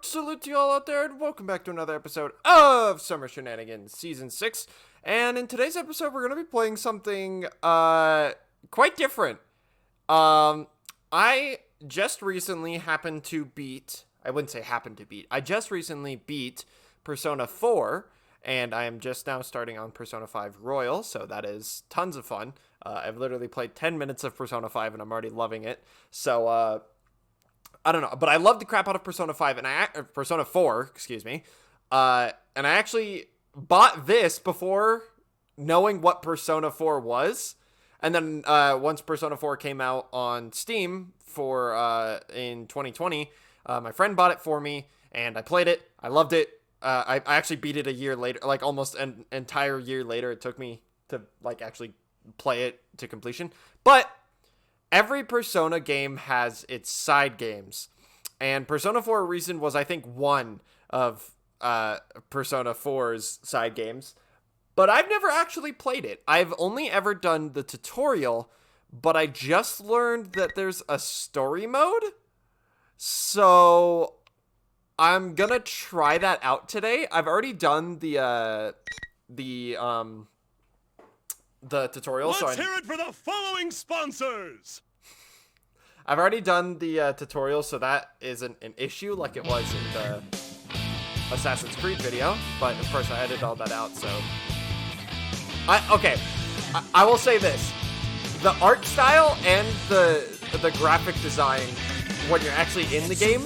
Salute to you all out there, and welcome back to another episode of Summer Shenanigans, Season 6. And in today's episode, we're going to be playing something, quite different. I just recently I just recently beat Persona 4, and I am just now starting on Persona 5 Royal, so that is tons of fun. I've literally played 10 minutes of Persona 5, and I'm already loving it. So, I don't know, but I love the crap out of Persona 5 and Persona 4, excuse me. And I actually bought this before knowing what Persona 4 was. And then once Persona 4 came out on Steam in 2020, my friend bought it for me and I played it. I loved it. I actually beat it a year later, like almost an entire year later. It took me to actually play it to completion. But every Persona game has its side games, and Persona 4 Recent was, I think, one of Persona 4's side games, but I've never actually played it. I've only ever done the tutorial, but I just learned that there's a story mode, so I'm gonna try that out today. I've already done the tutorial. Let's hear it for the following sponsors! I've already done the tutorial, so that isn't an issue like it was in the Assassin's Creed video, but of course I edited all that out, so... I will say this. The art style and the graphic design, when you're actually in the game,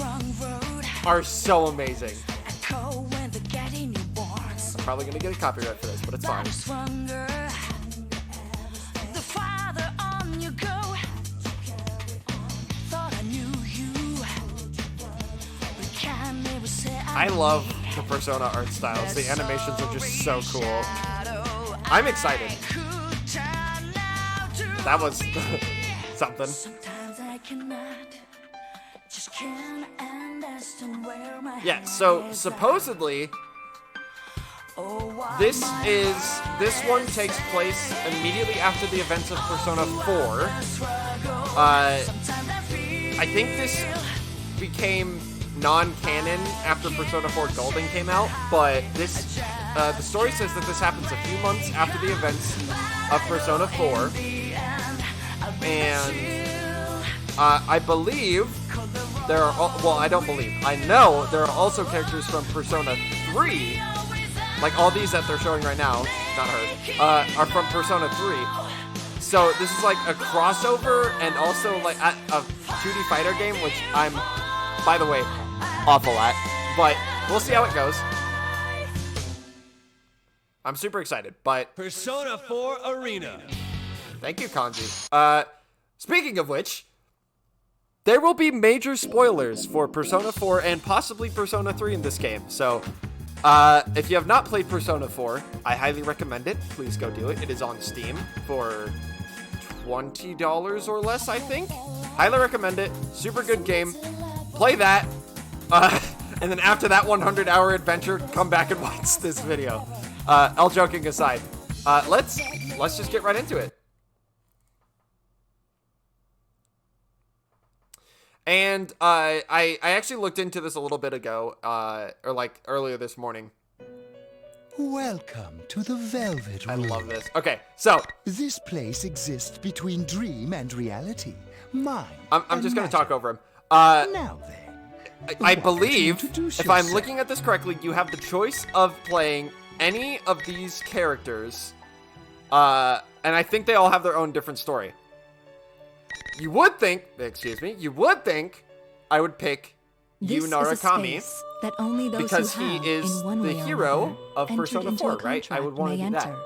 are so amazing. I'm probably gonna get a copyright for this, but it's fine. I love the Persona art styles. The animations are just so cool. I'm excited. That was something. Yeah, so supposedly this one takes place immediately after the events of Persona 4. I think this became non-canon after Persona 4 Golden came out, but this the story says that this happens a few months after the events of Persona 4, and I believe there are, I know there are also characters from Persona 3, like all these that they're showing right now, not her, are from Persona 3. So this is like a crossover and also like a 2D fighter game, which I'm, by the way, awful at, but we'll see how it goes. I'm super excited, but... Persona 4 Arena. Thank you, Kanji. Speaking of which, there will be major spoilers for Persona 4 and possibly Persona 3 in this game, so if you have not played Persona 4, I highly recommend it. Please go do it. It is on Steam for $20 or less, I think. Highly recommend it. Super good game. Play that. And then after that 100-hour adventure, come back and watch this video. All joking aside, let's just get right into it. And I actually looked into this a little bit ago, or like earlier this morning. Welcome to the Velvet Room. I love this. Okay, so this place exists between dream and reality. Mine. I'm just gonna talk over him. Now then. I believe, if I'm looking at this correctly, you have the choice of playing any of these characters, and I think they all have their own different story. You would think I would pick Yu Narakami, that only those because who he have, is in one the way or hero another, of entered Persona into 4, a right? I would contract want to may do that. enter.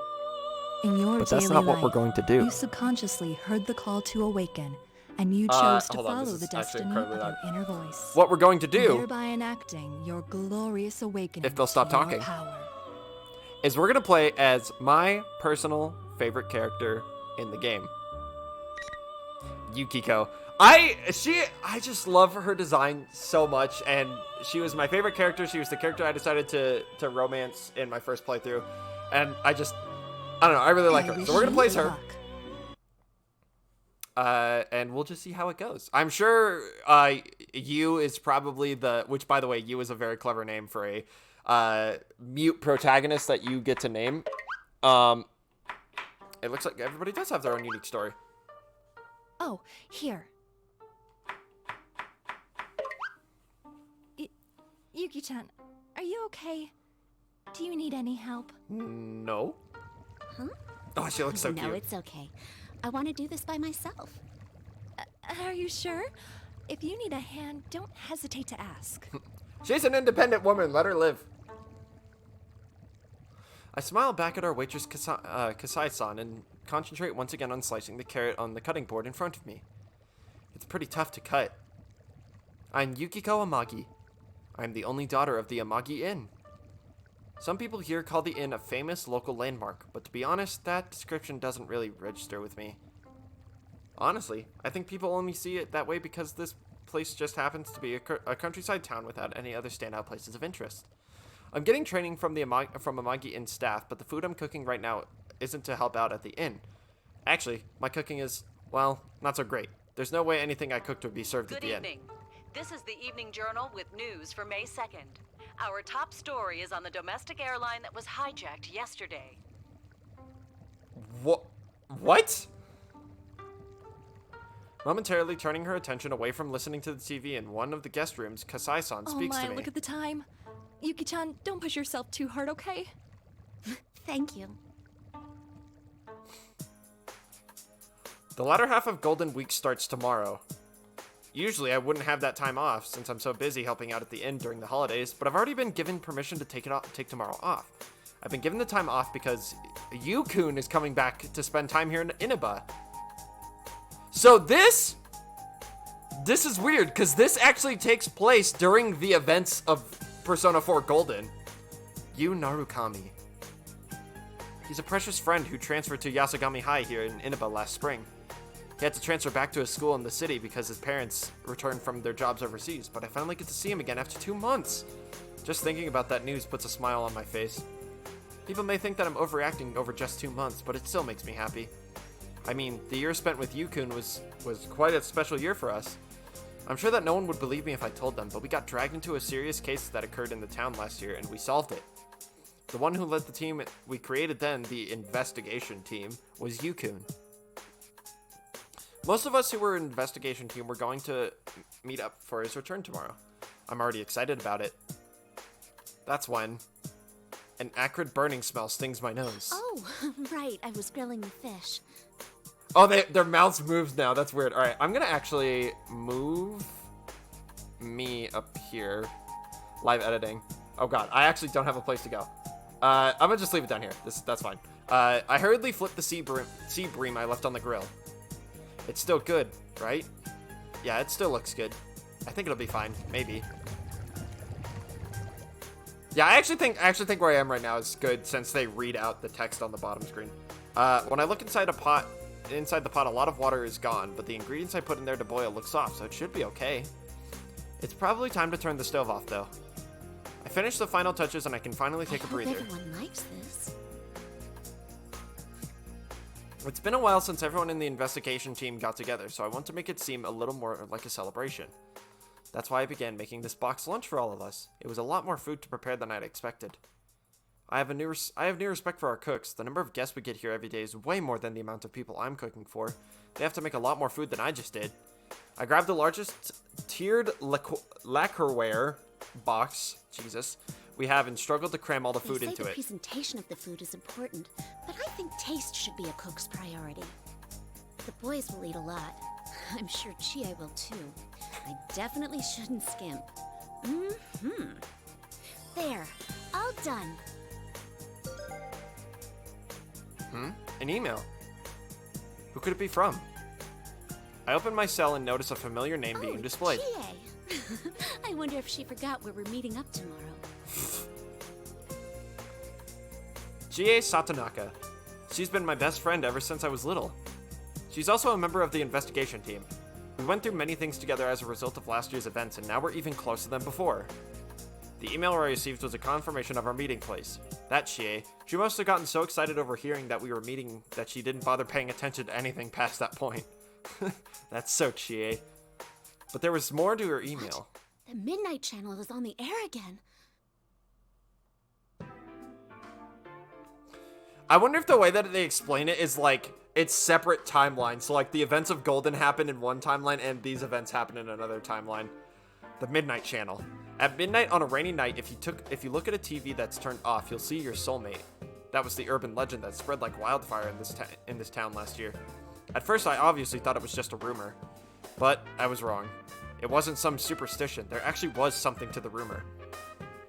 In your But that's daily not what we're life, going to do. You subconsciously heard the call to awaken, and you chose to hold on, follow this the is actually destiny of incredibly your loud. inner voice. What we're going to do, Thereby enacting your glorious awakening. if they'll stop to your talking, power. is we're going to play as my personal favorite character in the game, Yukiko. I just love her design so much, and she was my favorite character. She was the character I decided to romance in my first playthrough, and I don't know, I really like her. So we're gonna play as her. And we'll just see how it goes. I'm sure you is probably which, by the way, you is a very clever name for a mute protagonist that you get to name. It looks like everybody does have their own unique story. Oh, here. Yuki-chan, are you okay? Do you need any help? No. Huh? Oh, she looks so No, cute. it's okay. I want to do this by myself. Are you sure? If you need a hand, don't hesitate to ask. She's an independent woman. Let her live. I smile back at our waitress Kasai-san and concentrate once again on slicing the carrot on the cutting board in front of me. It's pretty tough to cut. I'm Yukiko Amagi. I'm the only daughter of the Amagi Inn. Some people here call the inn a famous local landmark, but to be honest, that description doesn't really register with me. Honestly, I think people only see it that way because this place just happens to be a countryside town without any other standout places of interest. I'm getting training from Amagi Inn staff, but the food I'm cooking right now isn't to help out at the inn. Actually, my cooking is, well, not so great. There's no way anything I cooked would be served at the inn. Good evening. This is the Evening Journal with news for May 2nd. Our top story is on the domestic airline that was hijacked yesterday. What? Momentarily turning her attention away from listening to the TV in one of the guest rooms, Kasai-san speaks to me. Look at the time. Yuki-chan, don't push yourself too hard, okay? Thank you. The latter half of Golden Week starts tomorrow. Usually I wouldn't have that time off since I'm so busy helping out at the inn during the holidays, but I've already been given permission to take tomorrow off. I've been given the time off because Yu-kun is coming back to spend time here in Inaba. So this is weird because this actually takes place during the events of Persona 4 Golden. Yu Narukami. He's a precious friend who transferred to Yasogami High here in Inaba last spring. He had to transfer back to his school in the city because his parents returned from their jobs overseas, but I finally get to see him again after 2 months. Just thinking about that news puts a smile on my face. People may think that I'm overreacting over just 2 months, but it still makes me happy. I mean, the year spent with Yu-kun was quite a special year for us. I'm sure that no one would believe me if I told them, but we got dragged into a serious case that occurred in the town last year, and we solved it. The one who led the team we created then, the investigation team, was Yu-kun. Most of us who were in investigation team were going to meet up for his return tomorrow. I'm already excited about it. That's when an acrid burning smell stings my nose. Oh, right. I was grilling the fish. Oh, their mouths moved now. That's weird. All right, I'm going to actually move me up here. Live editing. Oh, God. I actually don't have a place to go. I'm going to just leave it down here. That's fine. I hurriedly flipped the sea bream I left on the grill. It's still good, right? Yeah, it still looks good. I think it'll be fine. Maybe. Yeah, I actually think where I am right now is good since they read out the text on the bottom screen. When I look inside the pot, a lot of water is gone, but the ingredients I put in there to boil look soft, so it should be okay. It's probably time to turn the stove off, though. I finished the final touches and I can finally take a breather. I hope everyone likes this. It's been a while since everyone in the investigation team got together, so I want to make it seem a little more like a celebration. That's why I began making this box lunch for all of us. It was a lot more food to prepare than I'd expected. I have new respect for our cooks. The number of guests we get here every day is way more than the amount of people I'm cooking for. They have to make a lot more food than I just did. I grabbed the largest tiered lacquerware box, we have and struggled to cram all the food into The it. presentation of the food is important, but I think taste should be a cook's priority. The boys will eat a lot. I'm sure Chie will too. I definitely shouldn't skimp. There, all done. An email. Who could it be from? I open my cell and notice a familiar name being displayed. Chie. I wonder if she forgot where we're meeting up tomorrow. Chie Satonaka. She's been my best friend ever since I was little. She's also a member of the investigation team. We went through many things together as a result of last year's events, and now we're even closer than before. The email I received was a confirmation of our meeting place. That Chie. She must have gotten so excited over hearing that we were meeting that she didn't bother paying attention to anything past that point. That's so Chie. But there was more to her email. The Midnight Channel is on the air again. I wonder if the way that they explain it is like it's separate timelines. So like the events of Golden happen in one timeline and these events happen in another timeline. The Midnight Channel. At midnight on a rainy night, if you look at a TV that's turned off, you'll see your soulmate. That was the urban legend that spread like wildfire in this town last year. At first, I obviously thought it was just a rumor, but I was wrong. It wasn't some superstition. There actually was something to the rumor.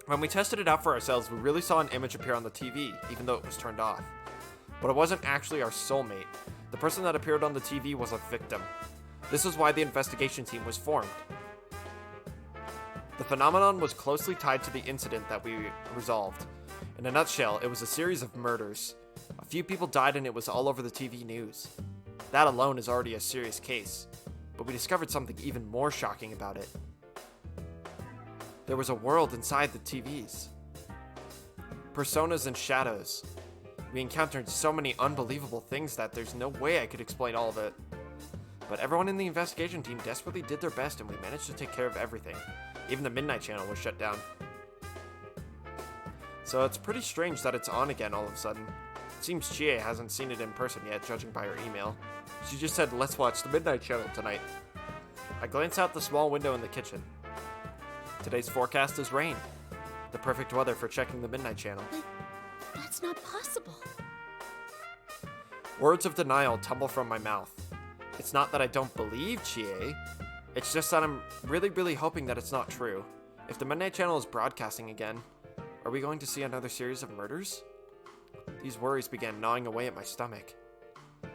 When we tested it out for ourselves, we really saw an image appear on the TV, even though it was turned off. But it wasn't actually our soulmate. The person that appeared on the TV was a victim. This is why the investigation team was formed. The phenomenon was closely tied to the incident that we resolved. In a nutshell, it was a series of murders. A few people died and it was all over the TV news. That alone is already a serious case. But we discovered something even more shocking about it. There was a world inside the TVs. Personas and shadows. We encountered so many unbelievable things that there's no way I could explain all of it. But everyone in the investigation team desperately did their best and we managed to take care of everything. Even the Midnight Channel was shut down. So it's pretty strange that it's on again all of a sudden. It seems Chie hasn't seen it in person yet, judging by her email. She just said, let's watch the Midnight Channel tonight. I glance out the small window in the kitchen. Today's forecast is rain. The perfect weather for checking the Midnight Channel. But that's not possible. Words of denial tumble from my mouth. It's not that I don't believe Chie. It's just that I'm really hoping that it's not true. If the Midnight Channel is broadcasting again, are we going to see another series of murders? These worries began gnawing away at my stomach.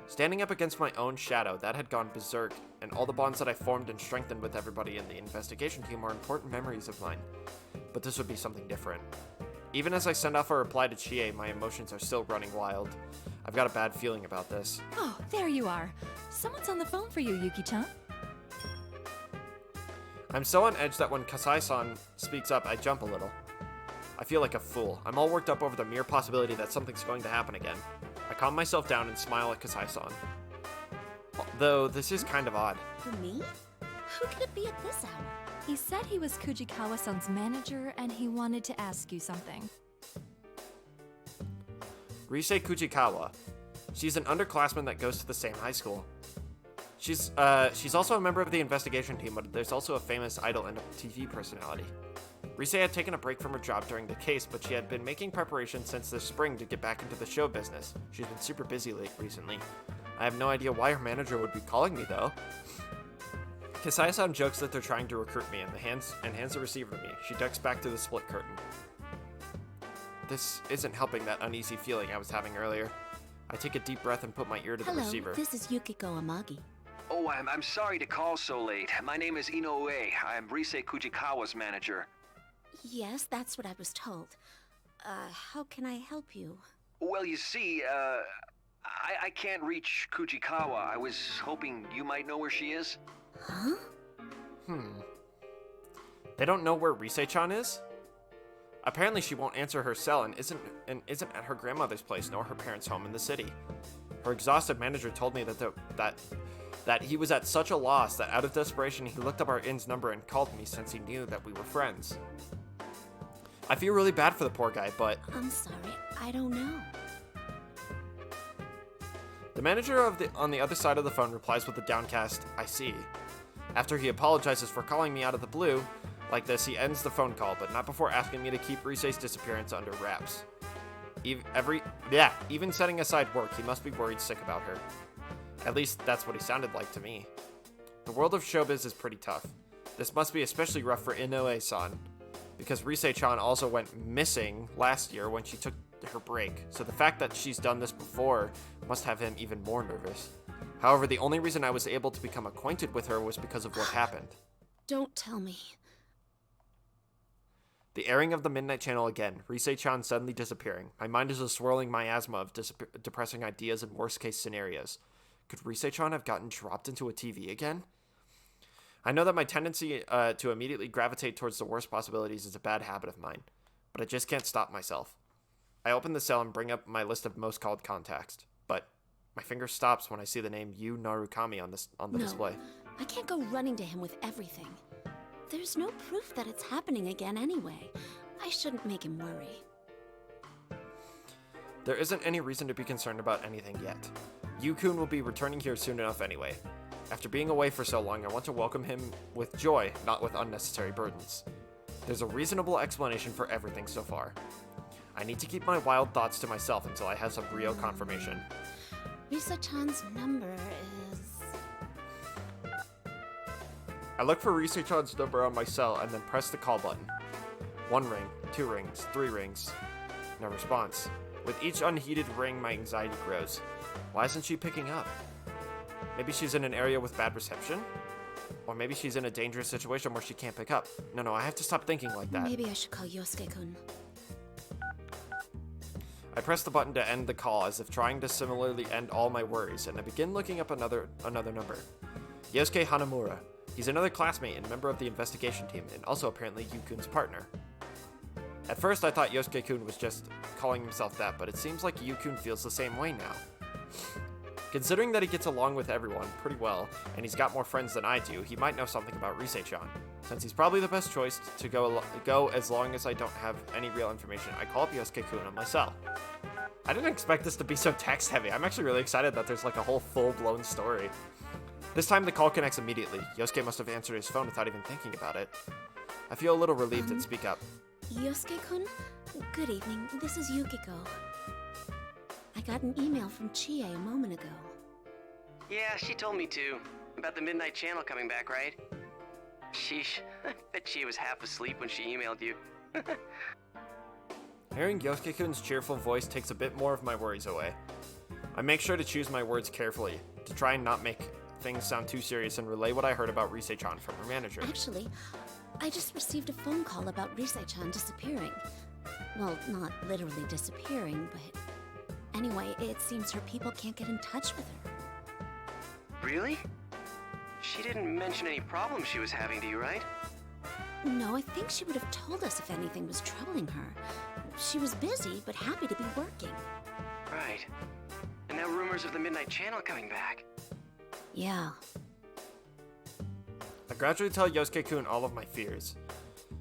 Standing up against my own shadow, that had gone berserk, and all the bonds that I formed and strengthened with everybody in the investigation team were important memories of mine. But this would be something different. Even as I send off a reply to Chie, my emotions are still running wild. I've got a bad feeling about this. Oh, there you are. Someone's on the phone for you, Yuki-chan. I'm so on edge that when Kasai-san speaks up, I jump a little. I feel like a fool. I'm all worked up over the mere possibility that something's going to happen again. I calm myself down and smile at Kasai-san. Though, this is kind of odd. For me? Who could it be at this hour? He said he was Kujikawa-san's manager and he wanted to ask you something. Rise Kujikawa. She's an underclassman that goes to the same high school. She's also a member of the investigation team, but there's also a famous idol and a TV personality. Rise had taken a break from her job during the case, but she had been making preparations since this spring to get back into the show business. She's been super busy recently. I have no idea why her manager would be calling me, though. Kasai-san jokes that they're trying to recruit me and hands the receiver to me. She ducks back to the split curtain. This isn't helping that uneasy feeling I was having earlier. I take a deep breath and put my ear to the receiver. Hello, this is Yukiko Amagi. Oh, I'm sorry to call so late. My name is Inoue. I'm Rise Kujikawa's manager. Yes, that's what I was told. How can I help you? Well, you see, I can't reach Kujikawa. I was hoping you might know where she is. Huh? They don't know where Rise-chan is? Apparently she won't answer her cell and isn't at her grandmother's place nor her parents' home in the city. Her exhausted manager told me that he was at such a loss that out of desperation he looked up our inn's number and called me since he knew that we were friends. I feel really bad for the poor guy, but... I'm sorry, I don't know. The manager on the other side of the phone replies with a downcast, I see. After he apologizes for calling me out of the blue, like this, he ends the phone call, but not before asking me to keep Rise's disappearance under wraps. Even setting aside work, he must be worried sick about her. At least, that's what he sounded like to me. The world of showbiz is pretty tough. This must be especially rough for Inoue-san, because Rise-chan also went missing last year when she took her break, so the fact that she's done this before must have him even more nervous. However, the only reason I was able to become acquainted with her was because of what happened. Don't tell me. The airing of the Midnight Channel again, Rise-chan suddenly disappearing. My mind is a swirling miasma of depressing ideas and worst-case scenarios. Could Rise-chan have gotten dropped into a TV again? I know that my tendency to immediately gravitate towards the worst possibilities is a bad habit of mine, but I just can't stop myself. I open the cell and bring up my list of most called contacts, but My finger stops when I see the name Yu Narukami on the display. I can't go running to him with everything. There's no proof that it's happening again anyway. I shouldn't make him worry. There isn't any reason to be concerned about anything yet. Yu-kun will be returning here soon enough anyway. After being away for so long, I want to welcome him with joy, not with unnecessary burdens. There's a reasonable explanation for everything so far. I need to keep my wild thoughts to myself until I have some real confirmation. Risa-chan's number is... I look for Rise-chan's number on my cell and then press the call button. 1 ring, 2 rings, 3 rings. No response. With each unheeded ring, my anxiety grows. Why isn't she picking up? Maybe she's in an area with bad reception? Or maybe she's in a dangerous situation where she can't pick up. No, I have to stop thinking like that. Maybe I should call Yosuke-kun. I press the button to end the call as if trying to similarly end all my worries, and I begin looking up another number. Yosuke Hanamura. He's another classmate and member of the investigation team, and also apparently Yu-kun's partner. At first I thought Yosuke-kun was just calling himself that, but it seems like Yu-kun feels the same way now. Considering that he gets along with everyone pretty well, and he's got more friends than I do, he might know something about Rise-chan. Since he's probably the best choice to go as long as I don't have any real information, I call up Yosuke-kun on my cell. I didn't expect this to be so text-heavy. I'm actually really excited that there's like a whole full-blown story. This time the call connects immediately. Yosuke must have answered his phone without even thinking about it. I feel a little relieved and speak up. Yosuke-kun? Good evening. This is Yukiko. I got an email from Chie a moment ago. Yeah, she told me too. About the Midnight Channel coming back, right? Sheesh. I bet Chie was half asleep when she emailed you. Hearing Yosuke-kun's cheerful voice takes a bit more of my worries away. I make sure to choose my words carefully, to try and not make things sound too serious and relay what I heard about Rise-chan from her manager. Actually, I just received a phone call about Rise-chan disappearing. Well, not literally disappearing, but... Anyway, it seems her people can't get in touch with her. Really? She didn't mention any problems she was having to you, right? No, I think she would have told us if anything was troubling her. She was busy, but happy to be working. Right. And now rumors of the Midnight Channel coming back. Yeah. I gradually tell Yosuke-kun all of my fears.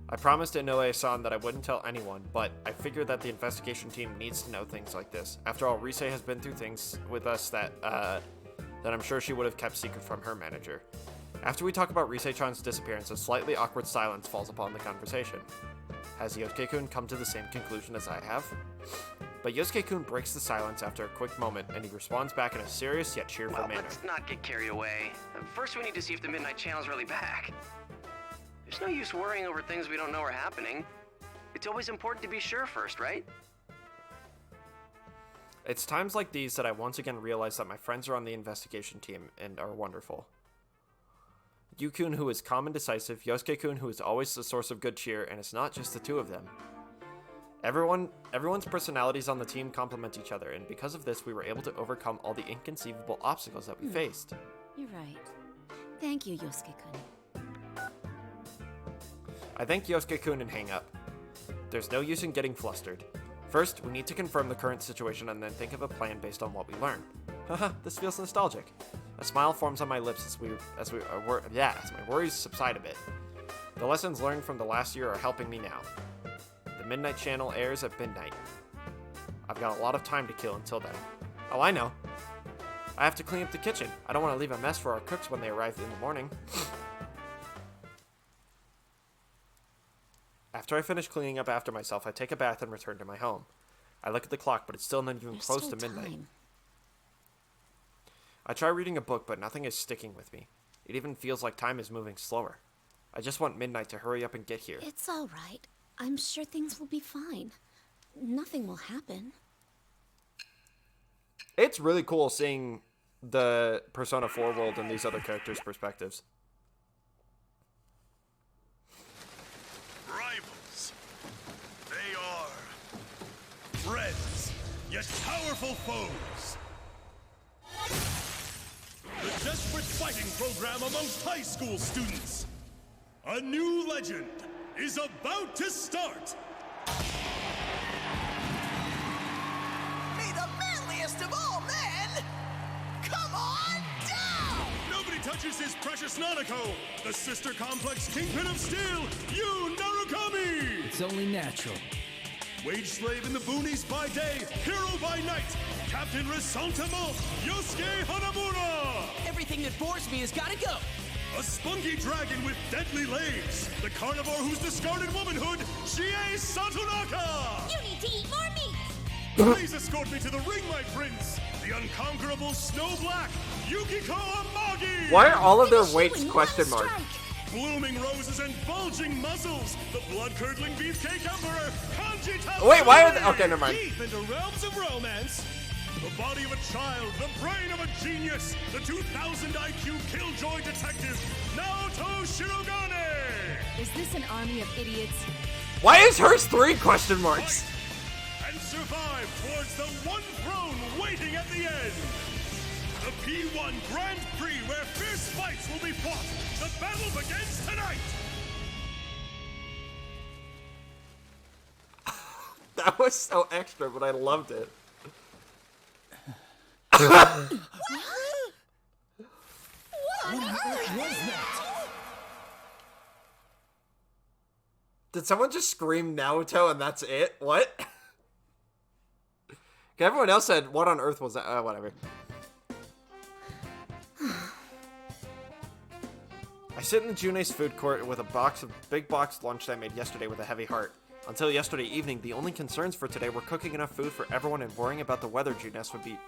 I promised Inoue-san that I wouldn't tell anyone, but I figure that the investigation team needs to know things like this. After all, Rise has been through things with us that I'm sure she would have kept secret from her manager. After we talk about Rise-chan's disappearance, a slightly awkward silence falls upon the conversation. Has Yosuke-kun come to the same conclusion as I have? But Yosuke-kun breaks the silence after a quick moment, and he responds back in a serious yet cheerful manner. Let's not get carried away. First we need to see if the Midnight Channel's really back. There's no use worrying over things we don't know are happening. It's always important to be sure first, right? It's times like these that I once again realize that my friends are on the investigation team and are wonderful. Yu-kun, who is calm and decisive, Yosuke-kun, who is always the source of good cheer, and it's not just the two of them. Everyone's personalities on the team complement each other, and because of this, we were able to overcome all the inconceivable obstacles that we faced. You're right. Thank you, Yosuke-kun. I thank Yosuke-kun and hang up. There's no use in getting flustered. First, we need to confirm the current situation and then think of a plan based on what we learned. Haha, this feels nostalgic. A smile forms on my lips as my worries subside a bit. The lessons learned from the last year are helping me now. The Midnight Channel airs at midnight. I've got a lot of time to kill until then. Oh, I know. I have to clean up the kitchen. I don't want to leave a mess for our cooks when they arrive in the morning. After I finish cleaning up after myself, I take a bath and return to my home. I look at the clock, but it's still not even close to midnight. Time. I try reading a book, but nothing is sticking with me. It even feels like time is moving slower. I just want midnight to hurry up and get here. It's all right. I'm sure things will be fine. Nothing will happen. It's really cool seeing the Persona 4 world and these other characters' perspectives. Rivals. They are friends, yet powerful foes. The desperate fighting program amongst high school students. A new legend is about to start. May the manliest of all men charges his precious Nanako, the sister complex kingpin of steel, Yu Narukami! It's only natural. Wage slave in the boonies by day, hero by night, Captain Resentiment, Yosuke Hanamura! Everything that bores me has gotta go. A spunky dragon with deadly legs, the carnivore who's discarded womanhood, Chie Satonaka! You need to eat more meat! Please escort me to the ring, my prince! The unconquerable Snow Black, Yukiko Amagi! Why are all of their Finish you weights in question one mark? strike. Blooming roses and bulging muzzles, the blood-curdling beefcake emperor, Kanji Tatsumi! Wait, why are they... Okay, never mind. Deep into realms of romance, the body of a child, the brain of a genius, the 2000 IQ killjoy detective, Naoto Shirogane! Is this an army of idiots? Why is hers 3 question marks? Fight and survive towards the one throne waiting at the end! The P1 Grand Prix where fierce fights will be fought! The battle begins tonight! That was so extra, but I loved it. Did someone just scream Naruto and that's it? What? Everyone else said, what on earth was that? Whatever. I sit in the June's food court with a big box lunch that I made yesterday with a heavy heart. Until yesterday evening, the only concerns for today were cooking enough food for everyone and worrying about whether Junes would be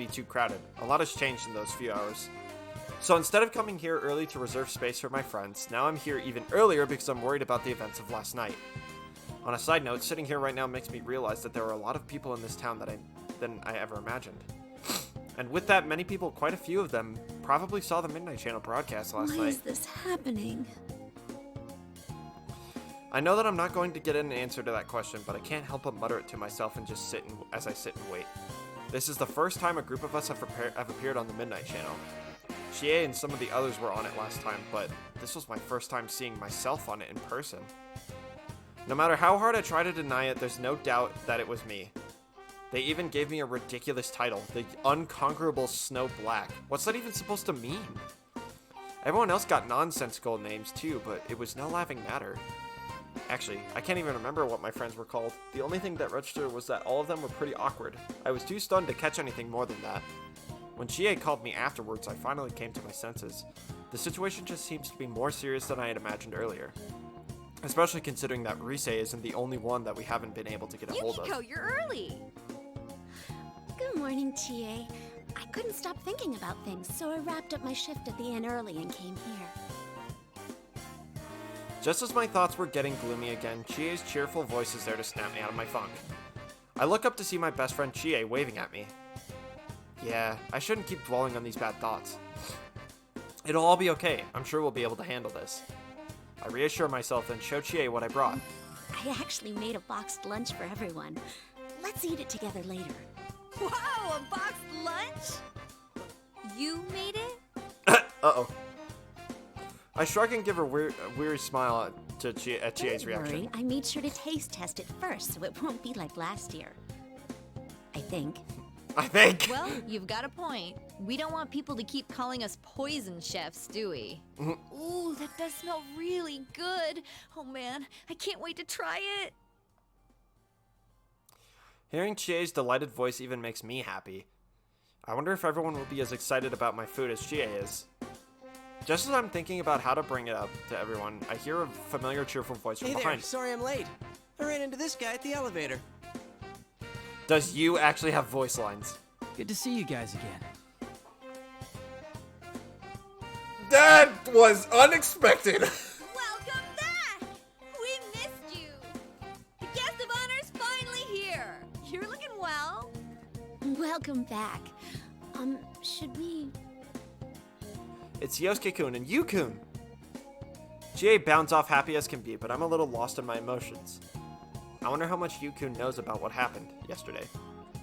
too crowded. A lot has changed in those few hours. So instead of coming here early to reserve space for my friends, now I'm here even earlier because I'm worried about the events of last night. On a side note, sitting here right now makes me realize that there are a lot of people in this town than I ever imagined. And with that, many people, quite a few of them, probably saw the Midnight Channel broadcast last night. Why is this happening? I know that I'm not going to get an answer to that question, but I can't help but mutter it to myself and just sit as I sit and wait. This is the first time a group of us have appeared on the Midnight Channel. Chie and some of the others were on it last time, but this was my first time seeing myself on it in person. No matter how hard I try to deny it, there's no doubt that it was me. They even gave me a ridiculous title, the Unconquerable Snow Black. What's that even supposed to mean? Everyone else got nonsensical names too, but it was no laughing matter. Actually, I can't even remember what my friends were called. The only thing that registered was that all of them were pretty awkward. I was too stunned to catch anything more than that. When Chie called me afterwards, I finally came to my senses. The situation just seems to be more serious than I had imagined earlier. Especially considering that Rise isn't the only one that we haven't been able to get a hold of. Yukiko, you're early! Good morning, Chie. I couldn't stop thinking about things, so I wrapped up my shift at the inn early and came here. Just as my thoughts were getting gloomy again, Chie's cheerful voice is there to snap me out of my funk. I look up to see my best friend Chie waving at me. Yeah, I shouldn't keep dwelling on these bad thoughts. It'll all be okay. I'm sure we'll be able to handle this. I reassure myself and show Chie what I brought. I actually made a boxed lunch for everyone. Let's eat it together later. Wow, a boxed lunch? You made it? Uh-oh. I shrug and give a weary smile at Chie's Don't reaction. worry, I made sure to taste test it first, so it won't be like last year. I think. Well, you've got a point. We don't want people to keep calling us poison chefs, do we? Ooh, that does smell really good. Oh man, I can't wait to try it. Hearing Chie's delighted voice even makes me happy. I wonder if everyone will be as excited about my food as Chie is. Just as I'm thinking about how to bring it up to everyone, I hear a familiar cheerful voice from Hey behind. there, sorry I'm late. I ran into this guy at the elevator. Does you actually have voice lines? Good to see you guys again. That was unexpected. Welcome back! We missed you! The guest of honor's finally here! You're looking well. Welcome back. Should we... It's Yosuke-kun and Yu-kun. Chie bounds off happy as can be, but I'm a little lost in my emotions. I wonder how much Yu-kun knows about what happened yesterday.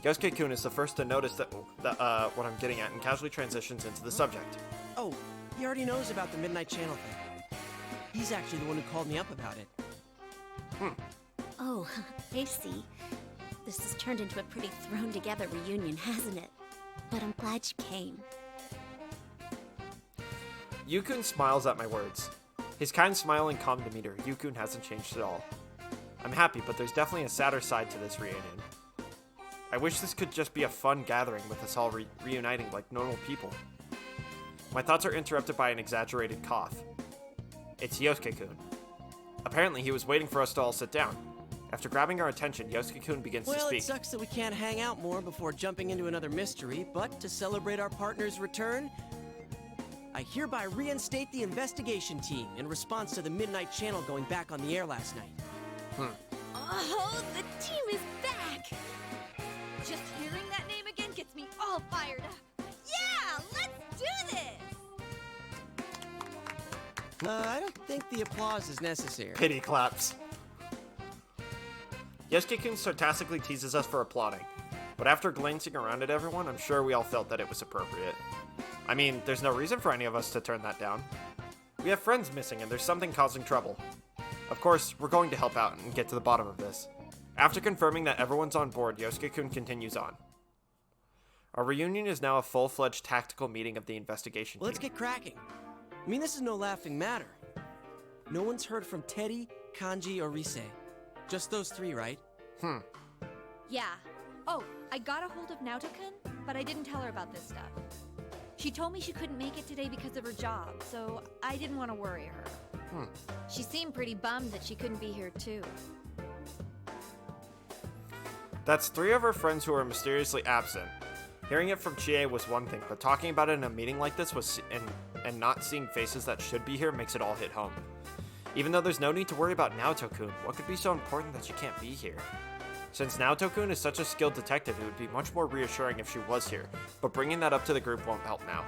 Yosuke-kun is the first to notice what I'm getting at and casually transitions into the subject. Oh, he already knows about the Midnight Channel thing. He's actually the one who called me up about it. Oh, I see. This has turned into a pretty thrown-together reunion, hasn't it? But I'm glad you came. Yukun smiles at my words. His kind smile and calm demeanor, Yukun hasn't changed at all. I'm happy, but there's definitely a sadder side to this reunion. I wish this could just be a fun gathering with us all reuniting like normal people. My thoughts are interrupted by an exaggerated cough. It's Yosuke-kun. Apparently, he was waiting for us to all sit down. After grabbing our attention, Yosuke-kun begins to Well, speak. it sucks that we can't hang out more before jumping into another mystery, but to celebrate our partner's return, I hereby reinstate the investigation team in response to the Midnight Channel going back on the air last night. Oh, the team is back! Just hearing that name again gets me all fired up. Yeah, let's do this! I don't think the applause is necessary. Pity claps. Yosuke-kun sarcastically teases us for applauding, but after glancing around at everyone, I'm sure we all felt that it was appropriate. I mean, there's no reason for any of us to turn that down. We have friends missing and there's something causing trouble. Of course, we're going to help out and get to the bottom of this. After confirming that everyone's on board, Yosuke-kun continues on. Our reunion is now a full-fledged tactical meeting of the investigation Let's team. get cracking. I mean, this is no laughing matter. No one's heard from Teddy, Kanji, or Rise. Just those three, right? Yeah. Oh, I got a hold of Naoto-kun, but I didn't tell her about this stuff. She told me she couldn't make it today because of her job, so I didn't want to worry her. She seemed pretty bummed that she couldn't be here too. That's 3 of our friends who are mysteriously absent. Hearing it from Chie was one thing, but talking about it in a meeting like this was and not seeing faces that should be here makes it all hit home. Even though there's no need to worry about Naoto-kun, what could be so important that she can't be here? Since Naoto-kun is such a skilled detective, it would be much more reassuring if she was here, but bringing that up to the group won't help now.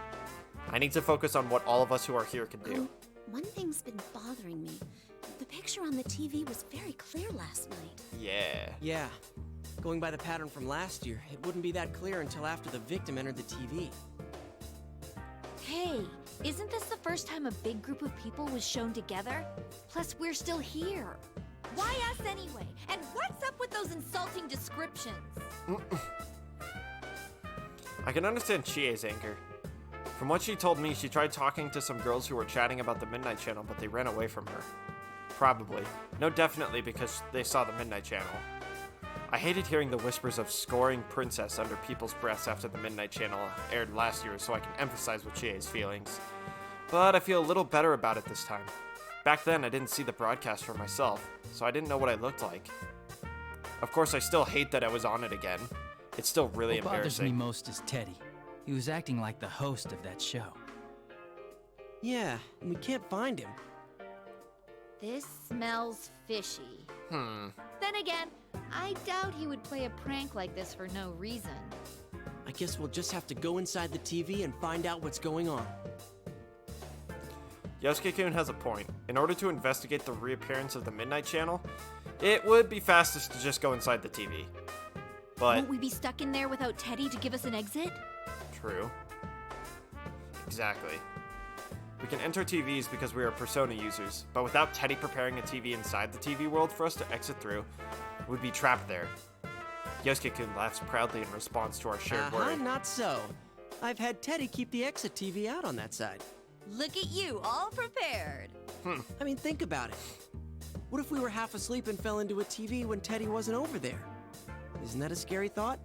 I need to focus on what all of us who are here can do. One thing's been bothering me. The picture on the TV was very clear last night. Yeah. Yeah. Going by the pattern from last year, it wouldn't be that clear until after the victim entered the TV. Hey, isn't this the first time a big group of people was shown together? Plus, we're still here. Why us anyway? And what's up with those insulting descriptions? I can understand Chie's anger. From what she told me, she tried talking to some girls who were chatting about the Midnight Channel, but they ran away from her. Probably. No, definitely because they saw the Midnight Channel. I hated hearing the whispers of scoring princess under people's breaths after the Midnight Channel aired last year, so I can emphasize with Chie's feelings. But I feel a little better about it this time. Back then, I didn't see the broadcast for myself, so I didn't know what I looked like. Of course, I still hate that I was on it again. It's still really What bothers embarrassing. me most is Teddy. He was acting like the host of that show. Yeah, and we can't find him. This smells fishy. Then again, I doubt he would play a prank like this for no reason. I guess we'll just have to go inside the TV and find out what's going on. Yosuke-kun has a point. In order to investigate the reappearance of the Midnight Channel, it would be fastest to just go inside the TV. But Won't we be stuck in there without Teddy to give us an exit? true. Exactly. We can enter TVs because we are Persona users, but without Teddy preparing a TV inside the TV world for us to exit through, we'd be trapped there. Yosuke-kun laughs proudly in response to our shared worry. Not so. I've had Teddy keep the exit TV out on that side. Look at you, all prepared. I mean, think about it. What if we were half asleep and fell into a TV when Teddy wasn't over there? Isn't that a scary thought?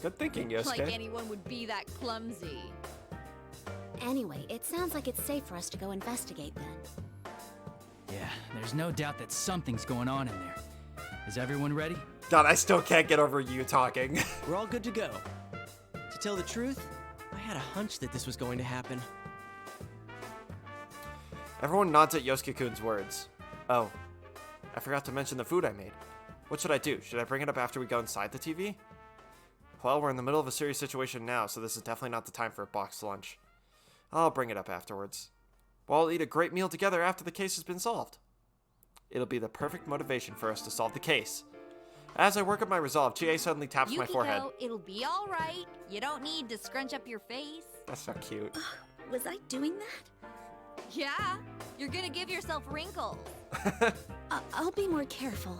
Good thinking, Yosuke. Like anyone would be that clumsy. Anyway, it sounds like it's safe for us to go investigate then. Yeah, there's no doubt that something's going on in there. Is everyone ready? God, I still can't get over you talking. We're all good to go. To tell the truth, I had a hunch that this was going to happen. Everyone nods at Yosuke-kun's words. Oh, I forgot to mention the food I made. What should I do? Should I bring it up after we go inside the TV? Well, we're in the middle of a serious situation now, so this is definitely not the time for a boxed lunch. I'll bring it up afterwards. We'll eat a great meal together after the case has been solved. It'll be the perfect motivation for us to solve the case. As I work up my resolve, Chie suddenly taps my forehead. Yukiko, it'll be all right. You don't need to scrunch up your face. That's so cute. Was I doing that? Yeah, you're gonna give yourself wrinkles. I'll be more careful.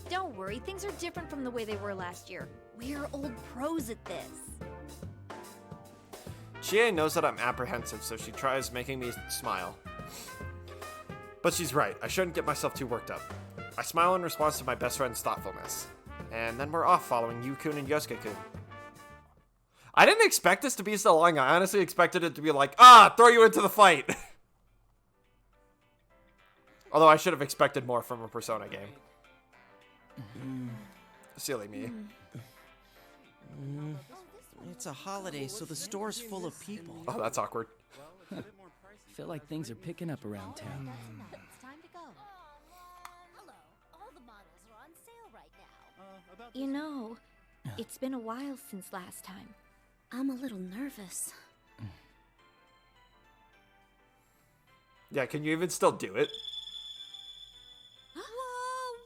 Don't worry, things are different from the way they were last year. We're old pros at this. Chie knows that I'm apprehensive, so she tries making me smile. But she's right, I shouldn't get myself too worked up. I smile in response to my best friend's thoughtfulness. And then we're off following Yu-kun and Yosuke-kun. I didn't expect this to be so long. I honestly expected it to be like, throw you into the fight. Although I should have expected more from a Persona game. Silly me. It's a holiday, so the store's full of people. Oh, that's awkward. Feel like things are picking up around town. It's time to go. Hello. All the models are on sale right now. You know, it's been a while since last time. I'm a little nervous. Yeah, can you even still do it? Whoa,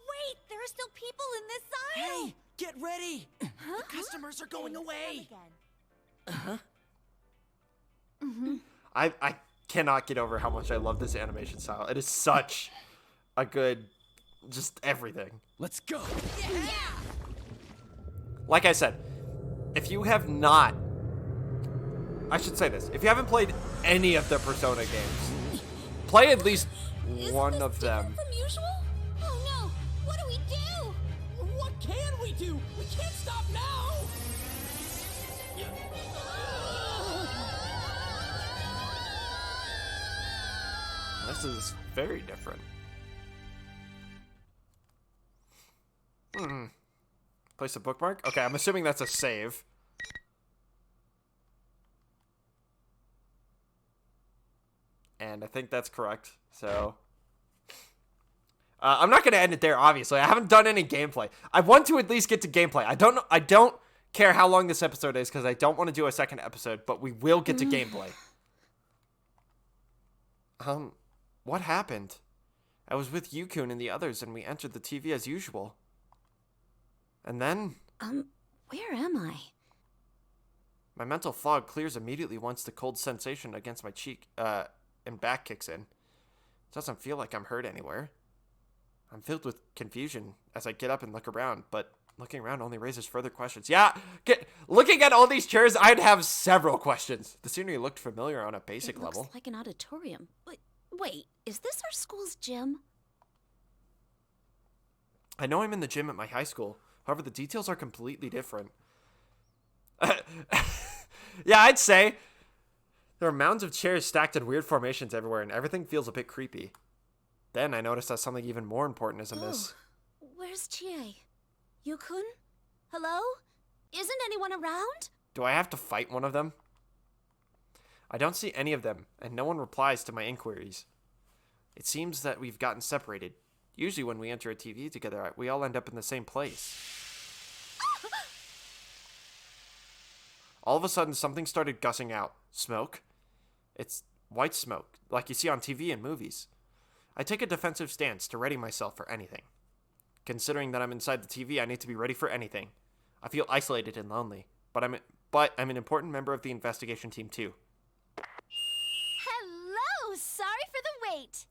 wait! There are still people in this aisle! Hey, get ready! The customers are going away! I cannot get over how much I love this animation style. It is such a good, just everything. Let's go! Yeah! Like I said, if you have not, I should say this, if you haven't played any of the Persona games, play at least one of them. From usual? Oh no! What do we do? What can we do? We can't stop now! This is very different. Place a bookmark? Okay, I'm assuming that's a save. And I think that's correct. So I'm not going to end it there, obviously. I haven't done any gameplay. I want to at least get to gameplay. I don't care how long this episode is because I don't want to do a second episode, but we will get to gameplay. What happened? I was with Yu-kun and the others, and we entered the TV as usual. And then... where am I? My mental fog clears immediately once the cold sensation against my cheek, and back kicks in. It doesn't feel like I'm hurt anywhere. I'm filled with confusion as I get up and look around, but looking around only raises further questions. Yeah, looking at all these chairs, I'd have several questions. The scenery looked familiar on a basic level. Looks like an auditorium. Wait, is this our school's gym? I know I'm in the gym at my high school. However, the details are completely different. Yeah, I'd say there are mounds of chairs stacked in weird formations everywhere, and everything feels a bit creepy. Then I noticed that something even more important is amiss. Where's Chie? Yu-kun? Hello? Isn't anyone around? Do I have to fight one of them? I don't see any of them, and no one replies to my inquiries. It seems that we've gotten separated. Usually when we enter a TV together, we all end up in the same place. All of a sudden, something started gushing out. Smoke? It's white smoke, like you see on TV and movies. I take a defensive stance to ready myself for anything. Considering that I'm inside the TV, I need to be ready for anything. I feel isolated and lonely, but I'm an important member of the investigation team too. Hello! Sorry for the wait.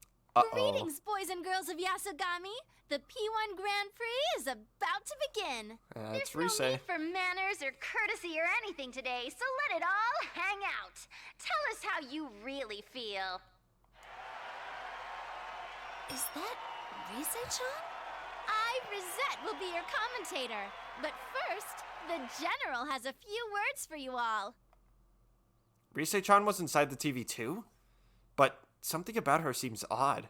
Greetings, boys and girls of Yasogami. The P1 Grand Prix is about to begin. That's There's Rise. no need for manners or courtesy or anything today, so let it all hang out. Tell us how you really feel. Is that Rise-chan? I, Rosette, will be your commentator. But first, the General has a few words for you all. Rise-chan was inside the TV too? But something about her seems odd.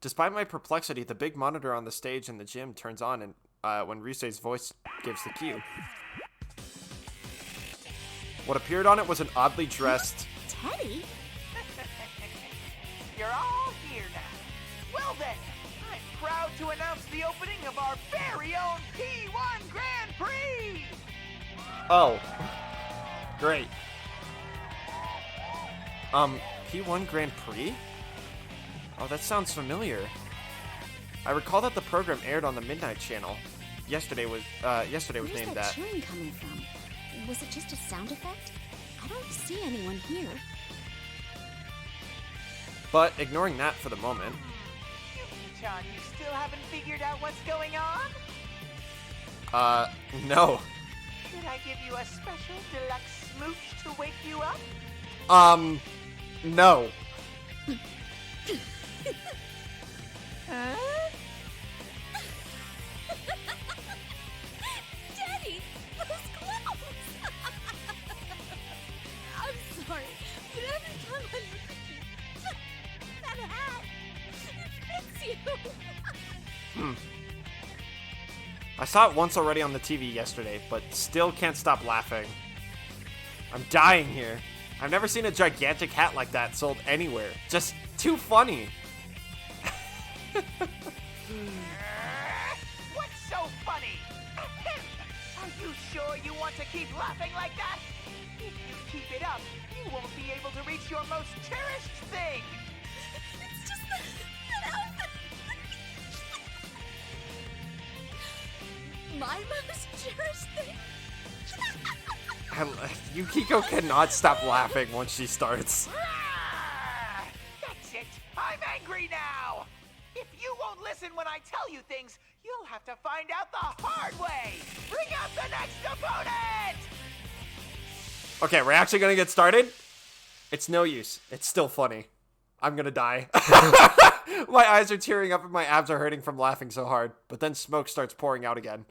Despite my perplexity, the big monitor on the stage in the gym turns on and when Rise's voice gives the cue. What appeared on it was an oddly dressed... Teddy? You're all here now. Well then, I'm proud to announce the opening of our very own P1 Grand Prix! Oh. Great. P1 Grand Prix? Oh, that sounds familiar. I recall that the program aired on the Midnight Channel. Yesterday was Where's named that that. cheering coming from? Was it just a sound effect? I don't see anyone here. But ignoring that for the moment. Yuki-chan, you still haven't figured out what's going on? No. Did I give you a special deluxe smooch to wake you up? No. Huh? Daddy, those clothes! I'm sorry, but every time I look at you, that hat, it fits you. I saw it once already on the TV yesterday, but still can't stop laughing. I'm dying here. I've never seen a gigantic hat like that sold anywhere. Just too funny. What's so funny? Are you sure you want to keep laughing like that? If you keep it up, you won't be able to reach your most cherished thing. It's just that outfit. My most cherished thing. Yukiko cannot stop laughing once she starts. That's it. I'm angry now. If you won't listen when I tell you things, you'll have to find out the hard way. Bring out the next opponent. Okay, we're actually gonna get started? It's no use. It's still funny. I'm gonna die. My eyes are tearing up and my abs are hurting from laughing so hard. But then smoke starts pouring out again.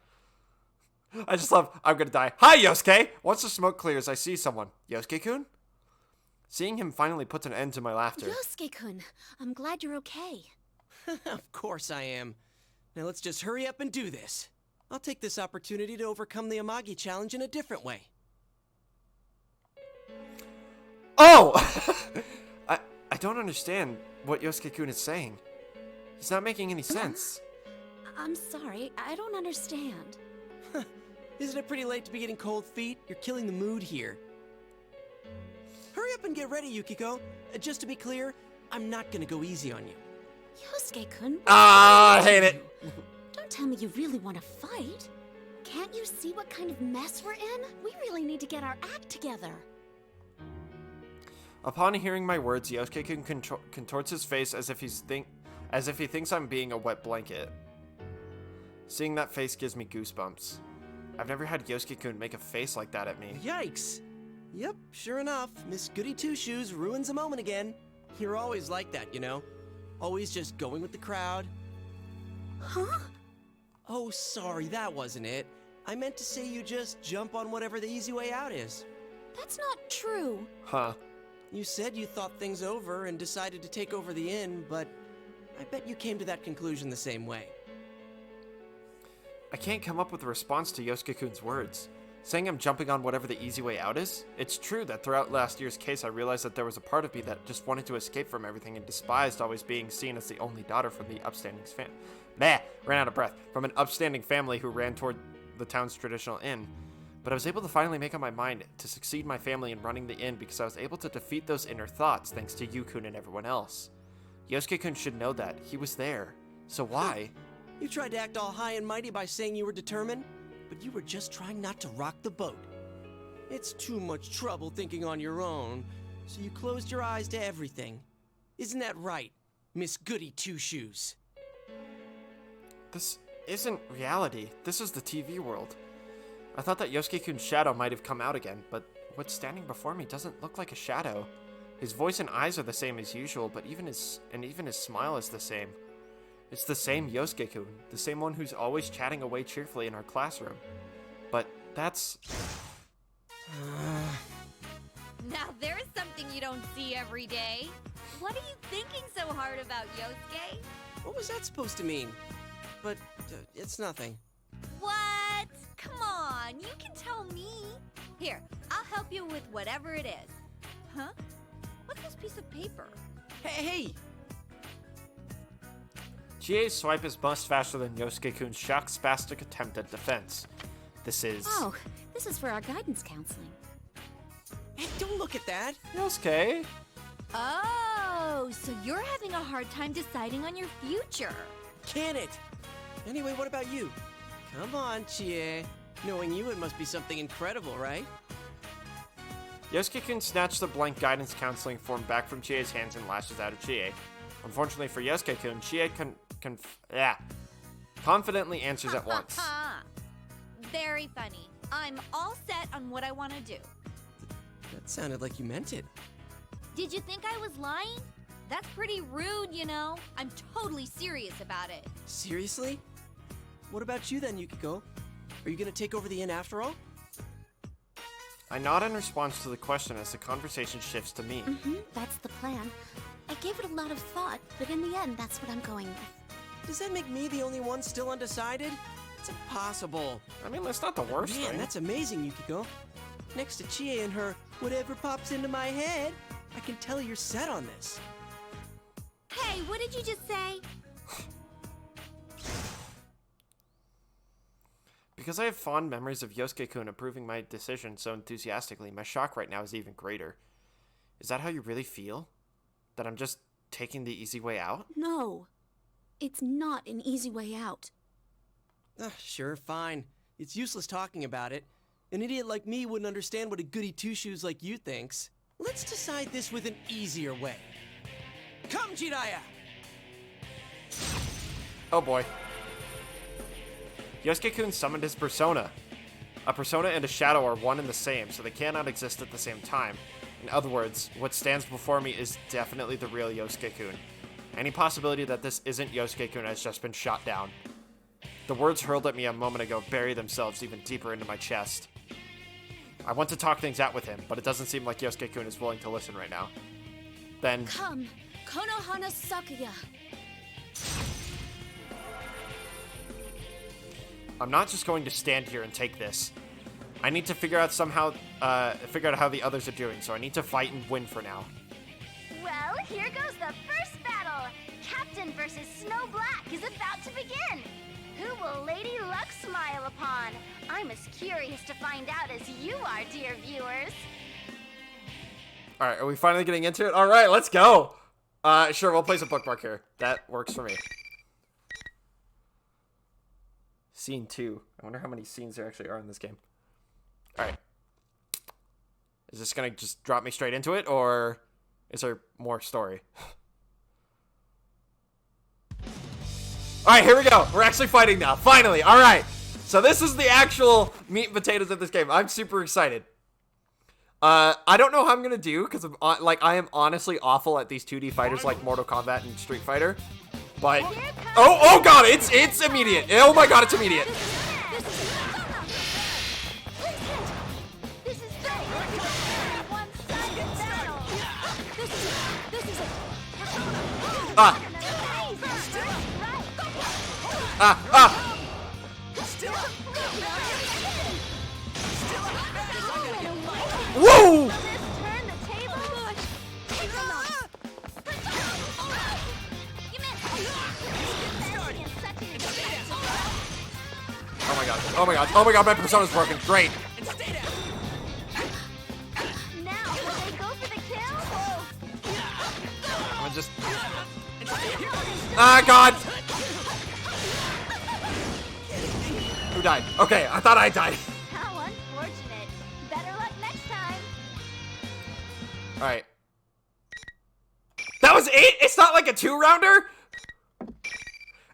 I just love, I'm gonna die. Hi, Yosuke! Once the smoke clears, I see someone. Yosuke-kun? Seeing him finally puts an end to my laughter. Yosuke-kun, I'm glad you're okay. Of course I am. Now let's just hurry up and do this. I'll take this opportunity to overcome the Amagi challenge in a different way. Oh! I don't understand what Yosuke-kun is saying. He's not making any sense. I'm sorry, I don't understand. Isn't it pretty late to be getting cold feet? You're killing the mood here. Hurry up and get ready, Yukiko. Just to be clear, I'm not gonna go easy on you. Yosuke-kun, I hate it. don't tell me you really want to fight. Can't you see what kind of mess we're in? We really need to get our act together. Upon hearing my words, Yosuke-kun contorts his face as if he thinks I'm being a wet blanket. Seeing that face gives me goosebumps. I've never had Yosuke-kun make a face like that at me. Yikes! Yep, sure enough, Miss Goody Two-Shoes ruins a moment again. You're always like that, you know? Always just going with the crowd. Huh? Oh, sorry, that wasn't it. I meant to say you just jump on whatever the easy way out is. That's not true. Huh. You said you thought things over and decided to take over the inn, but I bet you came to that conclusion the same way. I can't come up with a response to Yosuke-kun's words. Saying I'm jumping on whatever the easy way out is? It's true that throughout last year's case I realized that there was a part of me that just wanted to escape from everything and despised always being seen as the only daughter from the upstanding ran out of breath. From an upstanding family who ran toward the town's traditional inn. But I was able to finally make up my mind to succeed my family in running the inn because I was able to defeat those inner thoughts thanks to Yu-kun and everyone else. Yosuke-kun should know that. He was there. So why? You tried to act all high and mighty by saying you were determined, but you were just trying not to rock the boat. It's too much trouble thinking on your own, so you closed your eyes to everything. Isn't that right, Miss Goody Two-Shoes? This isn't reality. This is the TV world. I thought that Yosuke-kun's shadow might have come out again, but what's standing before me doesn't look like a shadow. His voice and eyes are the same as usual, but even his smile is the same. It's the same Yosuke-kun, the same one who's always chatting away cheerfully in our classroom. But that's... Now there's something you don't see every day. What are you thinking so hard about, Yosuke? What was that supposed to mean? But it's nothing. What? Come on, you can tell me. Here, I'll help you with whatever it is. Huh? What's this piece of paper? Hey! Chie's swipe is much faster than Yosuke-kun's shock spastic attempt at defense. This is... Oh, this is for our guidance counseling. Hey, don't look at that! Yosuke? Oh, so you're having a hard time deciding on your future. Can it? Anyway, what about you? Come on, Chie. Knowing you, it must be something incredible, right? Yosuke-kun snatched the blank guidance counseling form back from Chie's hands and lashes out at Chie. Unfortunately for Yosuke-kun, Chie confidently answers at once. Very funny. I'm all set on what I want to do. That sounded like you meant it. Did you think I was lying? That's pretty rude, you know. I'm totally serious about it. Seriously? What about you then, Yukiko? Are you gonna take over the inn after all? I nod in response to the question as the conversation shifts to me. That's the plan. I gave it a lot of thought, but in the end, that's what I'm going with. Does that make me the only one still undecided? It's impossible. I mean, that's not the worst Man, thing. that's amazing, Yukiko. Next to Chie and her whatever pops into my head, I can tell you're set on this. Hey, what did you just say? Because I have fond memories of Yosuke-kun approving my decision so enthusiastically, my shock right now is even greater. Is that how you really feel? That I'm just taking the easy way out? No. It's not an easy way out. Sure, fine. It's useless talking about it. An idiot like me wouldn't understand what a goody two-shoes like you thinks. Let's decide this with an easier way. Come, Jiraiya! Oh boy. Yosuke-kun summoned his persona. A persona and a shadow are one and the same, so they cannot exist at the same time. In other words, what stands before me is definitely the real Yosuke-kun. Any possibility that this isn't Yosuke-kun has just been shot down. The words hurled at me a moment ago bury themselves even deeper into my chest. I want to talk things out with him, but it doesn't seem like Yosuke-kun is willing to listen right now. Then... Come, Konohana Sakuya. I'm not just going to stand here and take this. I need to figure out how the others are doing, so I need to fight and win for now. Well, here goes the first battle. Captain versus Snow Black is about to begin. Who will Lady Luck smile upon? I'm as curious to find out as you are, dear viewers. Alright, are we finally getting into it? Alright, let's go! Sure, we'll place a bookmark here. That works for me. Scene 2. I wonder how many scenes there actually are in this game. Alright. Is this gonna just drop me straight into it, or is there more story? Alright, here we go. We're actually fighting now. Finally. Alright. So this is the actual meat and potatoes of this game. I'm super excited. I don't know how I'm gonna do, because I am honestly awful at these 2D fighters like Mortal Kombat and Street Fighter. But oh god, it's immediate. Oh my god, it's immediate. Whoa! Oh my god. Oh my god. Oh my god, my persona's broken. Great. I'm just... Ah, god! Who died? Okay, I thought I died. How unfortunate. Better luck next time. Alright. That was 8? It's not like a 2-rounder?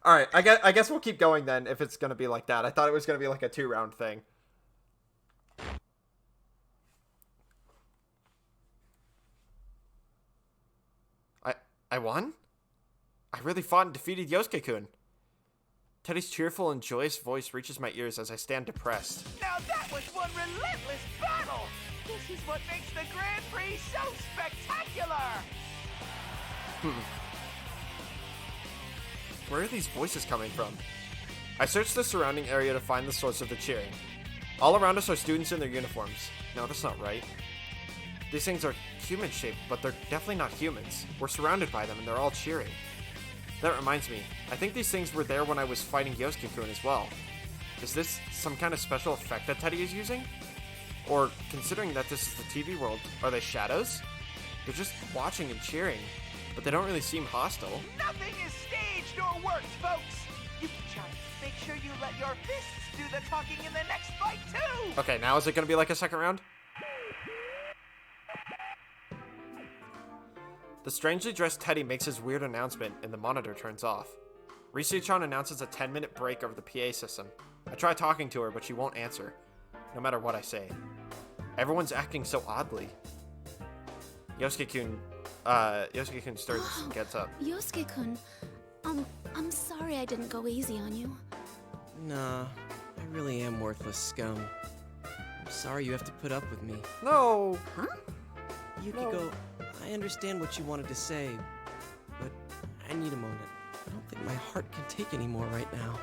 Alright, I guess we'll keep going then if it's gonna be like that. I thought it was gonna be like a 2-round thing. I won? I really fought and defeated Yosuke-kun. Teddy's cheerful and joyous voice reaches my ears as I stand depressed. Now that was one relentless battle! This is what makes the Grand Prix so spectacular! Where are these voices coming from? I search the surrounding area to find the source of the cheering. All around us are students in their uniforms. No, that's not right. These things are human-shaped, but they're definitely not humans. We're surrounded by them and they're all cheering. That reminds me, I think these things were there when I was fighting Yosuke-kun as well. Is this some kind of special effect that Teddy is using? Or, considering that this is the TV world, are they shadows? They're just watching and cheering, but they don't really seem hostile. Nothing is staged or worked, folks! You can try. Make sure you let your fists do the talking in the next fight, too! Okay, now is it gonna be like a second round? The strangely dressed Teddy makes his weird announcement and the monitor turns off. Risi-chan announces a 10-minute break over the PA system. I try talking to her, but she won't answer, no matter what I say. Everyone's acting so oddly. Yosuke-kun Yosuke-kun stirs and gets up. Yosuke-kun, I'm sorry I didn't go easy on you. Nah, I really am worthless scum. I'm sorry you have to put up with me. No! Huh? Yukiko, I understand what you wanted to say, but I need a moment. I don't think my heart can take any more right now.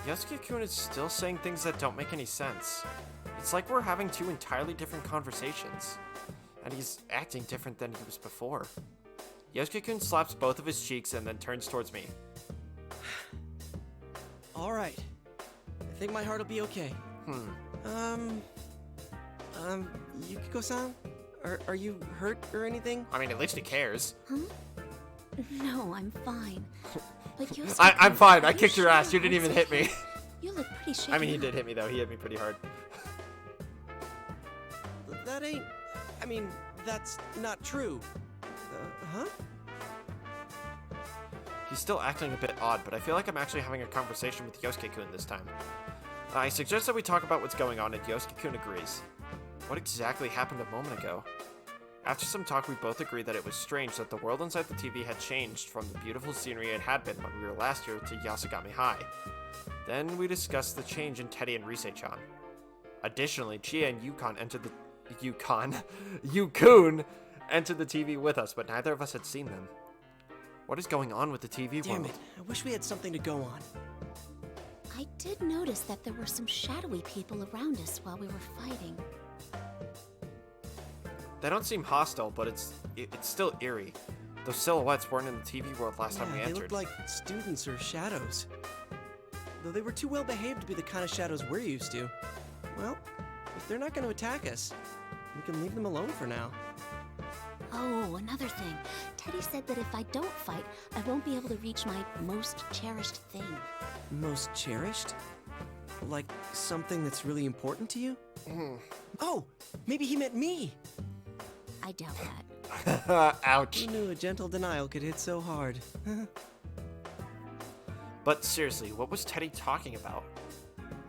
Yosuke-kun is still saying things that don't make any sense. It's like we're having two entirely different conversations. And he's acting different than he was before. Yosuke-kun slaps both of his cheeks and then turns towards me. Alright. I think my heart will be okay. Yukiko-san? Are you hurt or anything? I mean, at least he cares. Huh? No, I'm fine. But Yosuke, I'm fine. I kicked your ass. You didn't even hit me. You look pretty shaken I mean, he up. did hit me, though. He hit me pretty hard. That ain't... I mean, that's not true. Huh? He's still acting a bit odd, but I feel like I'm actually having a conversation with Yosuke-kun this time. I suggest that we talk about what's going on, and Yosuke-kun agrees. What exactly happened a moment ago? After some talk, we both agreed that it was strange that the world inside the TV had changed from the beautiful scenery it had been when we were last here to Yasogami High. Then we discussed the change in Teddy and Rise-chan. Additionally, Chie and Yukon entered the... Yukun entered the TV with us, but neither of us had seen them. What is going on with the TV Damn world? it, I wish we had something to go on. I did notice that there were some shadowy people around us while we were fighting. They don't seem hostile, but it's still eerie. Those silhouettes weren't in the TV world last time we They entered. looked like students or shadows. Though they were too well behaved to be the kind of shadows we're used to. Well, if they're not going to attack us, we can leave them alone for now. Oh, another thing. Teddy said that if I don't fight, I won't be able to reach my most cherished thing. Most cherished? Like something that's really important to you? Oh, maybe he meant me! I doubt that. Ouch. Who knew a gentle denial could hit so hard? But seriously, what was Teddy talking about?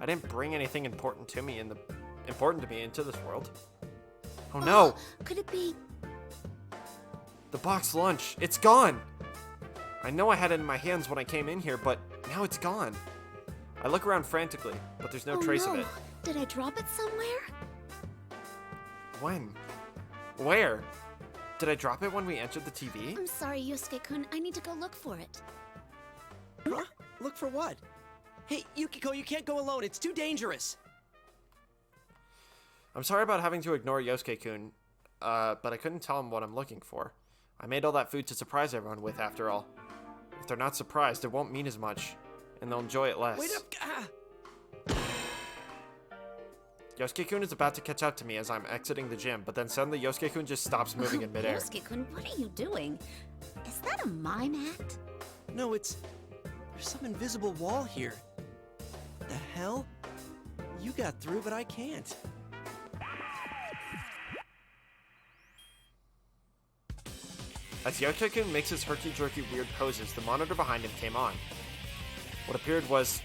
I didn't bring anything important to me into this world. Oh no! Could it be... The box lunch. It's gone! I know I had it in my hands when I came in here, but now it's gone. I look around frantically, but there's no trace of it. Did I drop it somewhere? When? Where? Did I drop it when we entered the TV? I'm sorry, Yosuke-kun. I need to go look for it. Huh? Look for what? Hey, Yukiko, you can't go alone. It's too dangerous. I'm sorry about having to ignore Yosuke-kun, but I couldn't tell him what I'm looking for. I made all that food to surprise everyone with, after all. If they're not surprised, it won't mean as much, and they'll enjoy it less. Wait up! Yosuke-kun is about to catch up to me as I'm exiting the gym, but then suddenly Yosuke-kun just stops moving in midair. Yosuke-kun, what are you doing? Is that a mime act? No, there's some invisible wall here. The hell? You got through, but I can't. As Yosuke-kun makes his herky-jerky weird poses, the monitor behind him came on. What appeared was...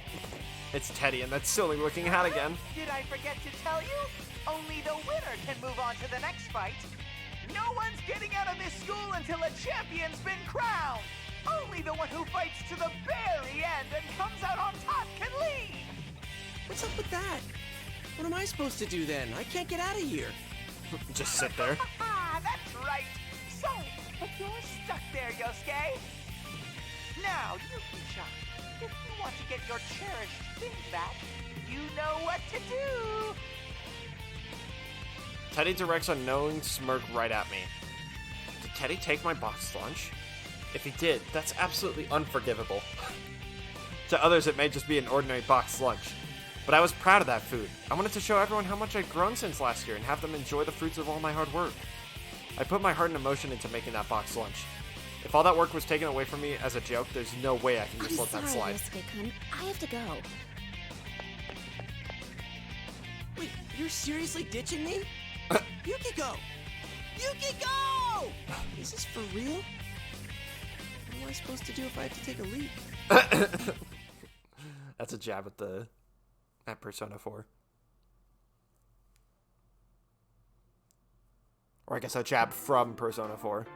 It's Teddy and that silly-looking hat again. Did I forget to tell you? Only the winner can move on to the next fight. No one's getting out of this school until a champion's been crowned. Only the one who fights to the very end and comes out on top can leave. What's up with that? What am I supposed to do then? I can't get out of here. Just sit there. That's right. So, but you're stuck there, Yosuke. Now, Yuki-chan, if you want to get your cherished thing back, you know what to do. Teddy directs a knowing smirk right at me. Did Teddy take my boxed lunch? If he did, that's absolutely unforgivable. To others, it may just be an ordinary boxed lunch. But I was proud of that food. I wanted to show everyone how much I'd grown since last year and have them enjoy the fruits of all my hard work. I put my heart and emotion into making that boxed lunch. If all that work was taken away from me as a joke, there's no way I can just let that slide. Yosuke-kun. I have to go. Wait, you're seriously ditching me? Yukiko! Yukiko! Is this for real? What am I supposed to do if I have to take a leap? That's a jab at Persona 4. Or I guess a jab from Persona 4.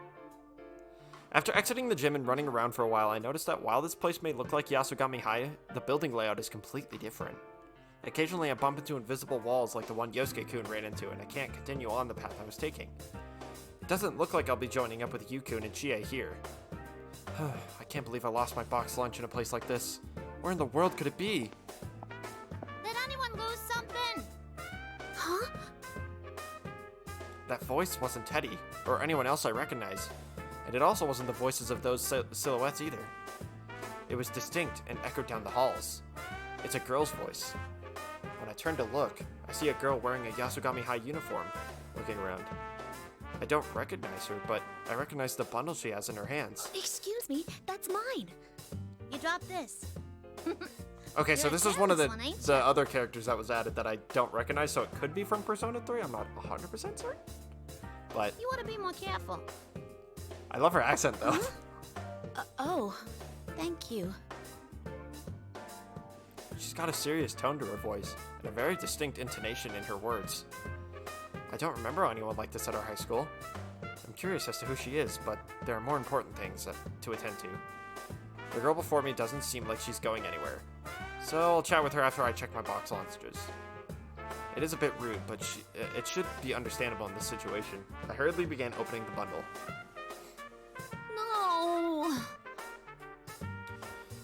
After exiting the gym and running around for a while, I noticed that while this place may look like Yasogami High, the building layout is completely different. Occasionally I bump into invisible walls like the one Yosuke-kun ran into, and I can't continue on the path I was taking. It doesn't look like I'll be joining up with Yu-kun and Chie here. I can't believe I lost my box lunch in a place like this. Where in the world could it be? Did anyone lose something? Huh? That voice wasn't Teddy, or anyone else I recognize. And it also wasn't the voices of those silhouettes either. It was distinct and echoed down the halls. It's a girl's voice. When I turn to look, I see a girl wearing a Yasogami High uniform, looking around. I don't recognize her, but I recognize the bundle she has in her hands. Excuse me, that's mine. You dropped this. Okay, so You're this a is one of the careless one, ain't the other characters that was added that I don't recognize, so it could be from Persona 3. I'm not 100% certain. But You want to be more careful. I love her accent, though. Oh, thank you. She's got a serious tone to her voice, and a very distinct intonation in her words. I don't remember anyone like this at our high school. I'm curious as to who she is, but there are more important things to attend to. The girl before me doesn't seem like she's going anywhere, so I'll chat with her after I check my box lunches. It is a bit rude, but it should be understandable in this situation. I hurriedly began opening the bundle. No.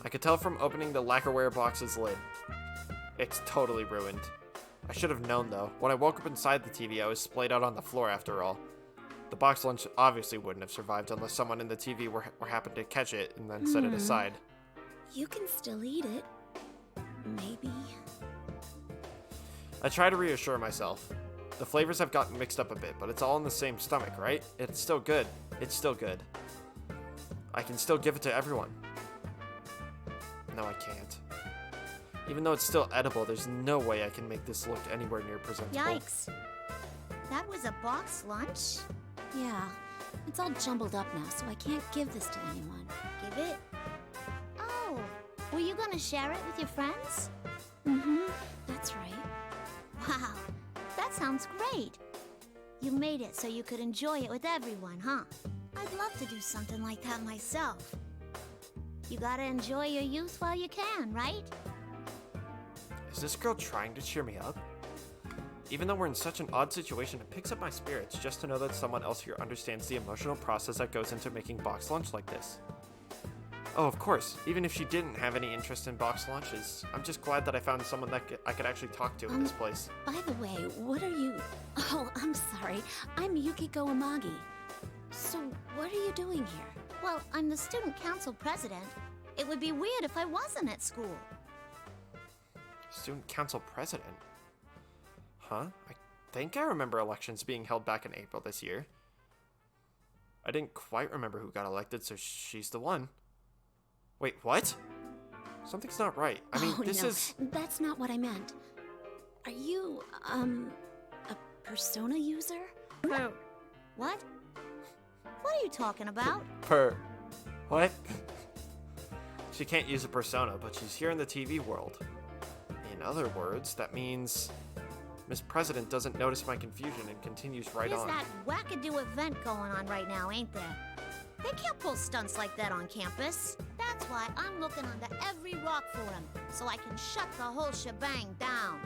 I could tell from opening the lacquerware box's lid. It's totally ruined. I should have known though. When I woke up inside the TV, I was splayed out on the floor after all. The box lunch obviously wouldn't have survived unless someone in the TV were happened to catch it and then set it aside. You can still eat it. Maybe. I try to reassure myself. The flavors have gotten mixed up a bit, but it's all in the same stomach, right? It's still good. It's still good. I can still give it to everyone. No, I can't. Even though it's still edible, there's no way I can make this look anywhere near presentable. Yikes. That was a box lunch? Yeah. It's all jumbled up now, so I can't give this to anyone. Give it? Oh, were you gonna share it with your friends? Mm-hmm. That's right. Wow, that sounds great. You made it so you could enjoy it with everyone, huh? I'd love to do something like that myself. You gotta enjoy your youth while you can, right? Is this girl trying to cheer me up? Even though we're in such an odd situation, it picks up my spirits just to know that someone else here understands the emotional process that goes into making box lunch like this. Oh, of course, even if she didn't have any interest in box lunches, I'm just glad that I found someone that I could actually talk to in this place. By the way, what are you... Oh, I'm sorry. I'm Yukiko Amagi. So, what are you doing here? Well, I'm the student council president. It would be weird if I wasn't at school. Student council president? Huh? I think I remember elections being held back in April this year. I didn't quite remember who got elected, so she's the one. Wait, what? Something's not right. I mean, is... That's not what I meant. Are you, a Persona user? What? What are you talking about? What? She can't use a persona, but she's here in the TV world. In other words, that means Miss President doesn't notice my confusion and continues right on. There's that wackadoo event going on right now, ain't there? They can't pull stunts like that on campus. That's why I'm looking under every rock for him, so I can shut the whole shebang down.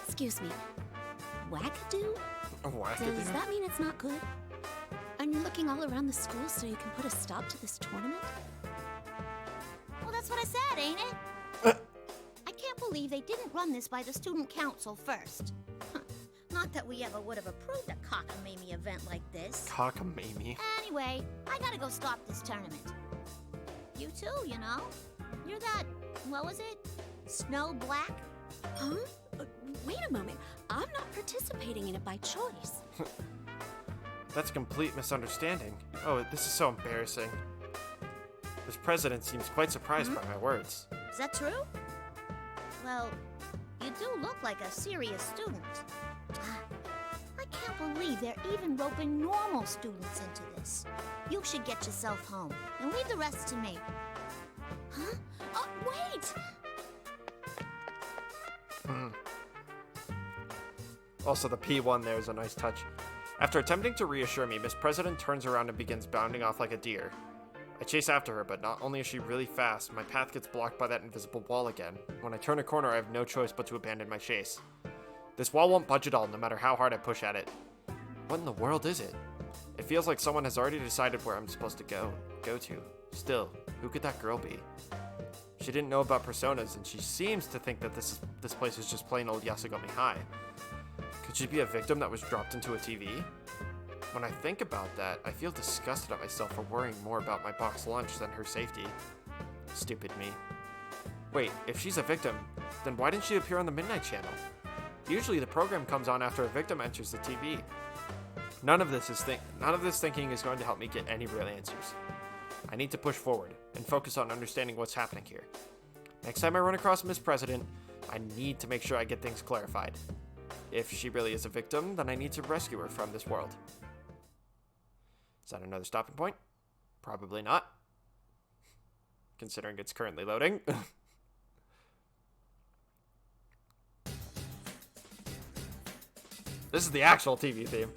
Excuse me, wackadoo? Wackadoo? Does that mean it's not good? And you're looking all around the school so you can put a stop to this tournament? Well, that's what I said, ain't it? I can't believe they didn't run this by the student council first. Not that we ever would have approved a cockamamie event like this. Cockamamie? Anyway, I gotta go stop this tournament. You too, you know? You're that, what was it? Snow Black? Huh? Wait a moment. I'm not participating in it by choice. That's a complete misunderstanding. Oh, this is so embarrassing. This president seems quite surprised by my words. Is that true? Well, you do look like a serious student. I can't believe they're even roping normal students into this. You should get yourself home and leave the rest to me. Huh? Oh, wait! Also, the P1 there is a nice touch. After attempting to reassure me, Miss President turns around and begins bounding off like a deer. I chase after her, but not only is she really fast, my path gets blocked by that invisible wall again. When I turn a corner, I have no choice but to abandon my chase. This wall won't budge at all, no matter how hard I push at it. What in the world is it? It feels like someone has already decided where I'm supposed to go to. Still, who could that girl be? She didn't know about personas, and she seems to think that this place is just plain old Yasugami High. Could she be a victim that was dropped into a TV? When I think about that, I feel disgusted at myself for worrying more about my box lunch than her safety. Stupid me. Wait, if she's a victim, then why didn't she appear on the Midnight Channel? Usually the program comes on after a victim enters the TV. None of this thinking is going to help me get any real answers. I need to push forward and focus on understanding what's happening here. Next time I run across Miss President, I need to make sure I get things clarified. If she really is a victim, then I need to rescue her from this world. Is that another stopping point? Probably not. Considering it's currently loading. This is the actual TV theme.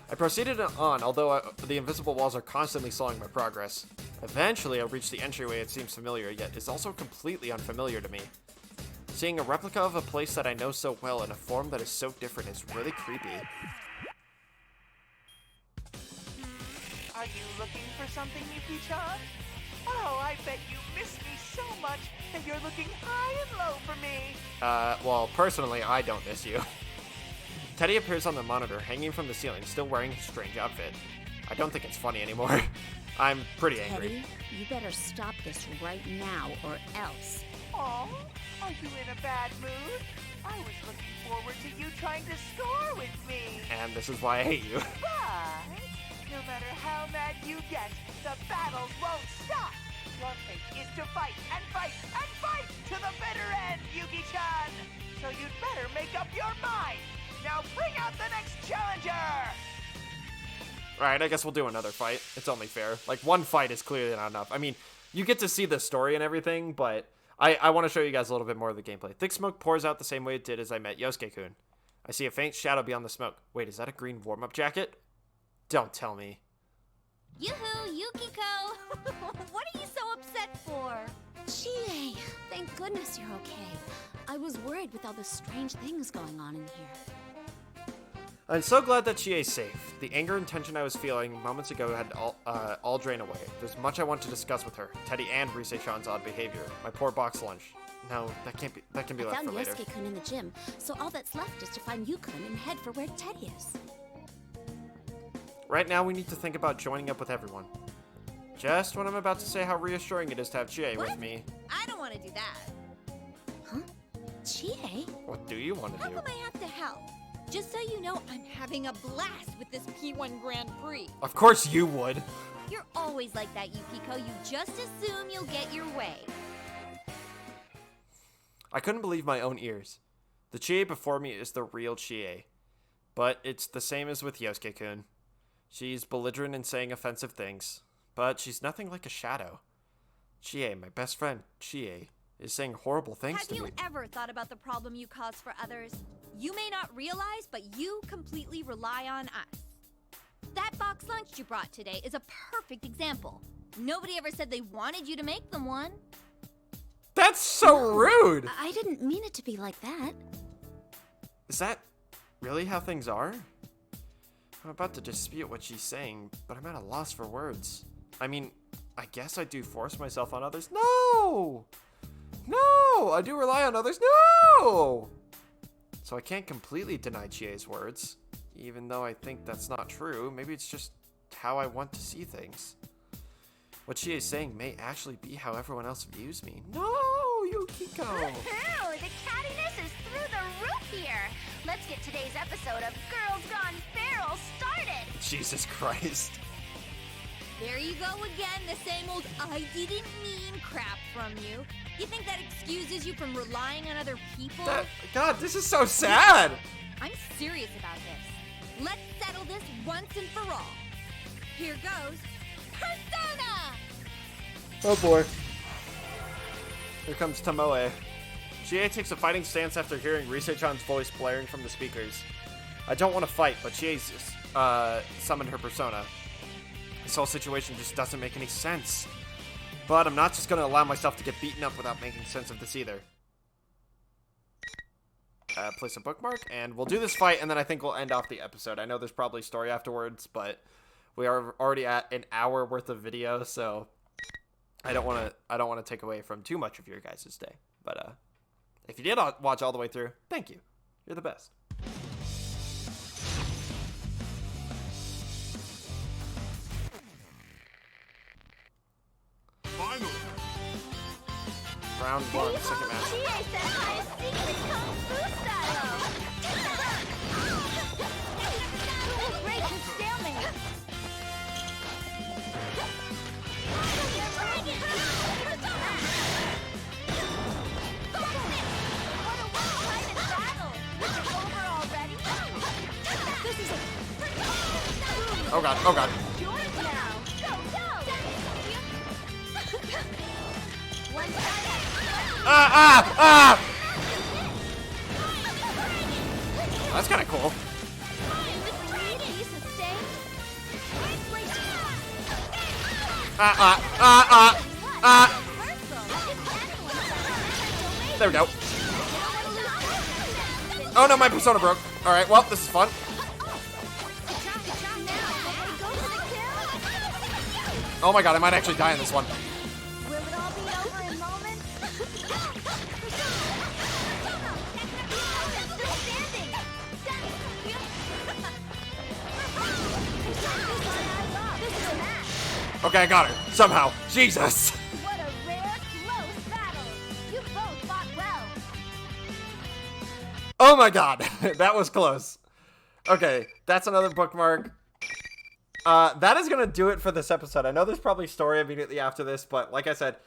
I proceeded on, although the invisible walls are constantly slowing my progress. Eventually, I'll reach the entryway. It seems familiar, yet is also completely unfamiliar to me. Seeing a replica of a place that I know so well in a form that is so different is really creepy. Are you looking for something, Yuki-chan? Oh, I bet you miss me so much that you're looking high and low for me. Well, personally, I don't miss you. Teddy appears on the monitor, hanging from the ceiling, still wearing his strange outfit. I don't think it's funny anymore. I'm pretty angry. Teddy, you better stop this right now or else. Aw, are you in a bad mood? I was looking forward to you trying to score with me. And this is why I hate you. But no matter how mad you get, the battles won't stop. Your fate is to fight and fight and fight to the bitter end, Yuki-chan. So you'd better make up your mind. Now bring out the next challenger! Alright, I guess we'll do another fight. It's only fair. Like, one fight is clearly not enough. I mean, you get to see the story and everything, but I want to show you guys a little bit more of the gameplay. Thick smoke pours out the same way it did as I met Yosuke-kun. I see a faint shadow beyond the smoke. Wait, is that a green warm-up jacket? Don't tell me. Yoo-hoo, Yukiko! What are you so upset for? Chie, thank goodness you're okay. I was worried with all the strange things going on in here. I'm so glad that Chie's safe. The anger and tension I was feeling moments ago had all drained away. There's much I want to discuss with her. Teddy and Rise-chan's odd behavior. My poor box lunch. No, that can be left for later. I found Yosuke-kun in the gym, so all that's left is to find Yu-kun and head for where Teddy is. Right now, we need to think about joining up with everyone. Just when I'm about to say how reassuring it is to have Chie with me. I don't want to do that. Huh? Chie? What do you want to How do? come I have to help? Just so you know, I'm having a blast with this P1 Grand Prix. Of course you would. You're always like that, Yukiko. You just assume you'll get your way. I couldn't believe my own ears. The Chie before me is the real Chie. But it's the same as with Yosuke-kun. She's belligerent and saying offensive things. But she's nothing like a shadow. Chie, my best friend, Chie, is saying horrible things to me. Have you ever thought about the problem you cause for others? You may not realize, but you completely rely on us. That box lunch you brought today is a perfect example. Nobody ever said they wanted you to make them one. That's so rude! I didn't mean it to be like that. Is that really how things are? I'm about to dispute what she's saying, but I'm at a loss for words. I mean, I guess I do force myself on others. No! No! I do rely on others. No! So I can't completely deny Chie's words, even though I think that's not true. Maybe it's just how I want to see things. What Chie is saying may actually be how everyone else views me. No, Yukiko! Woohoo! The cattiness is through the roof here. Let's get today's episode of Girls Gone Feral started. Jesus Christ. There you go again, the same old I didn't mean crap from you. You think that excuses you from relying on other people? God, this is so sad! I'm serious about this. Let's settle this once and for all. Here goes Persona! Oh boy. Here comes Tomoe. Chie takes a fighting stance after hearing Rise-chan's voice blaring from the speakers. I don't want to fight, but Jesus summoned her persona. This whole situation just doesn't make any sense. But I'm not just going to allow myself to get beaten up without making sense of this either. Place a bookmark, and we'll do this fight, and then I think we'll end off the episode. I know there's probably story afterwards, but we are already at an hour worth of video, so I don't want to take away from too much of your guys' day. But if you did watch all the way through, thank you. You're the best. Finally. Round 1, second match. Oh god, oh god. That's kind of cool. There we go. Oh no, my persona broke. Alright, well, this is fun. Oh my god, I might actually die in this one. Okay, I got her. Somehow. Jesus. What a rare, close battle. You both fought well. Oh my god. That was close. Okay, that's another bookmark. That is going to do it for this episode. I know there's probably story immediately after this, but like I said,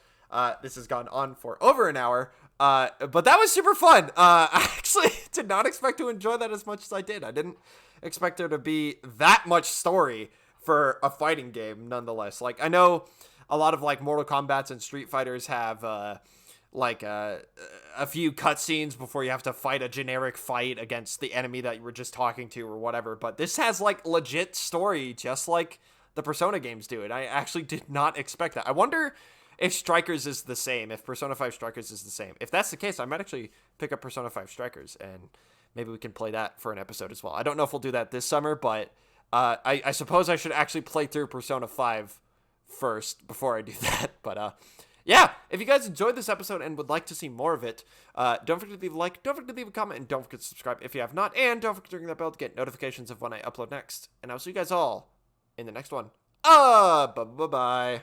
this has gone on for over an hour. But that was super fun. I actually did not expect to enjoy that as much as I did. I didn't expect there to be that much story for a fighting game, nonetheless. Like, I know a lot of, like, Mortal Kombats and Street Fighters have, a few cutscenes before you have to fight a generic fight against the enemy that you were just talking to or whatever. But this has, like, legit story, just like the Persona games do. And I actually did not expect that. I wonder if Strikers is the same, if Persona 5 Strikers is the same. If that's the case, I might actually pick up Persona 5 Strikers, and maybe we can play that for an episode as well. I don't know if we'll do that this summer, but I suppose I should actually play through Persona 5 first before I do that. But yeah, if you guys enjoyed this episode and would like to see more of it, don't forget to leave a like, don't forget to leave a comment, and don't forget to subscribe if you have not, and don't forget to ring that bell to get notifications of when I upload next. And I'll see you guys all in the next one. Bye-bye.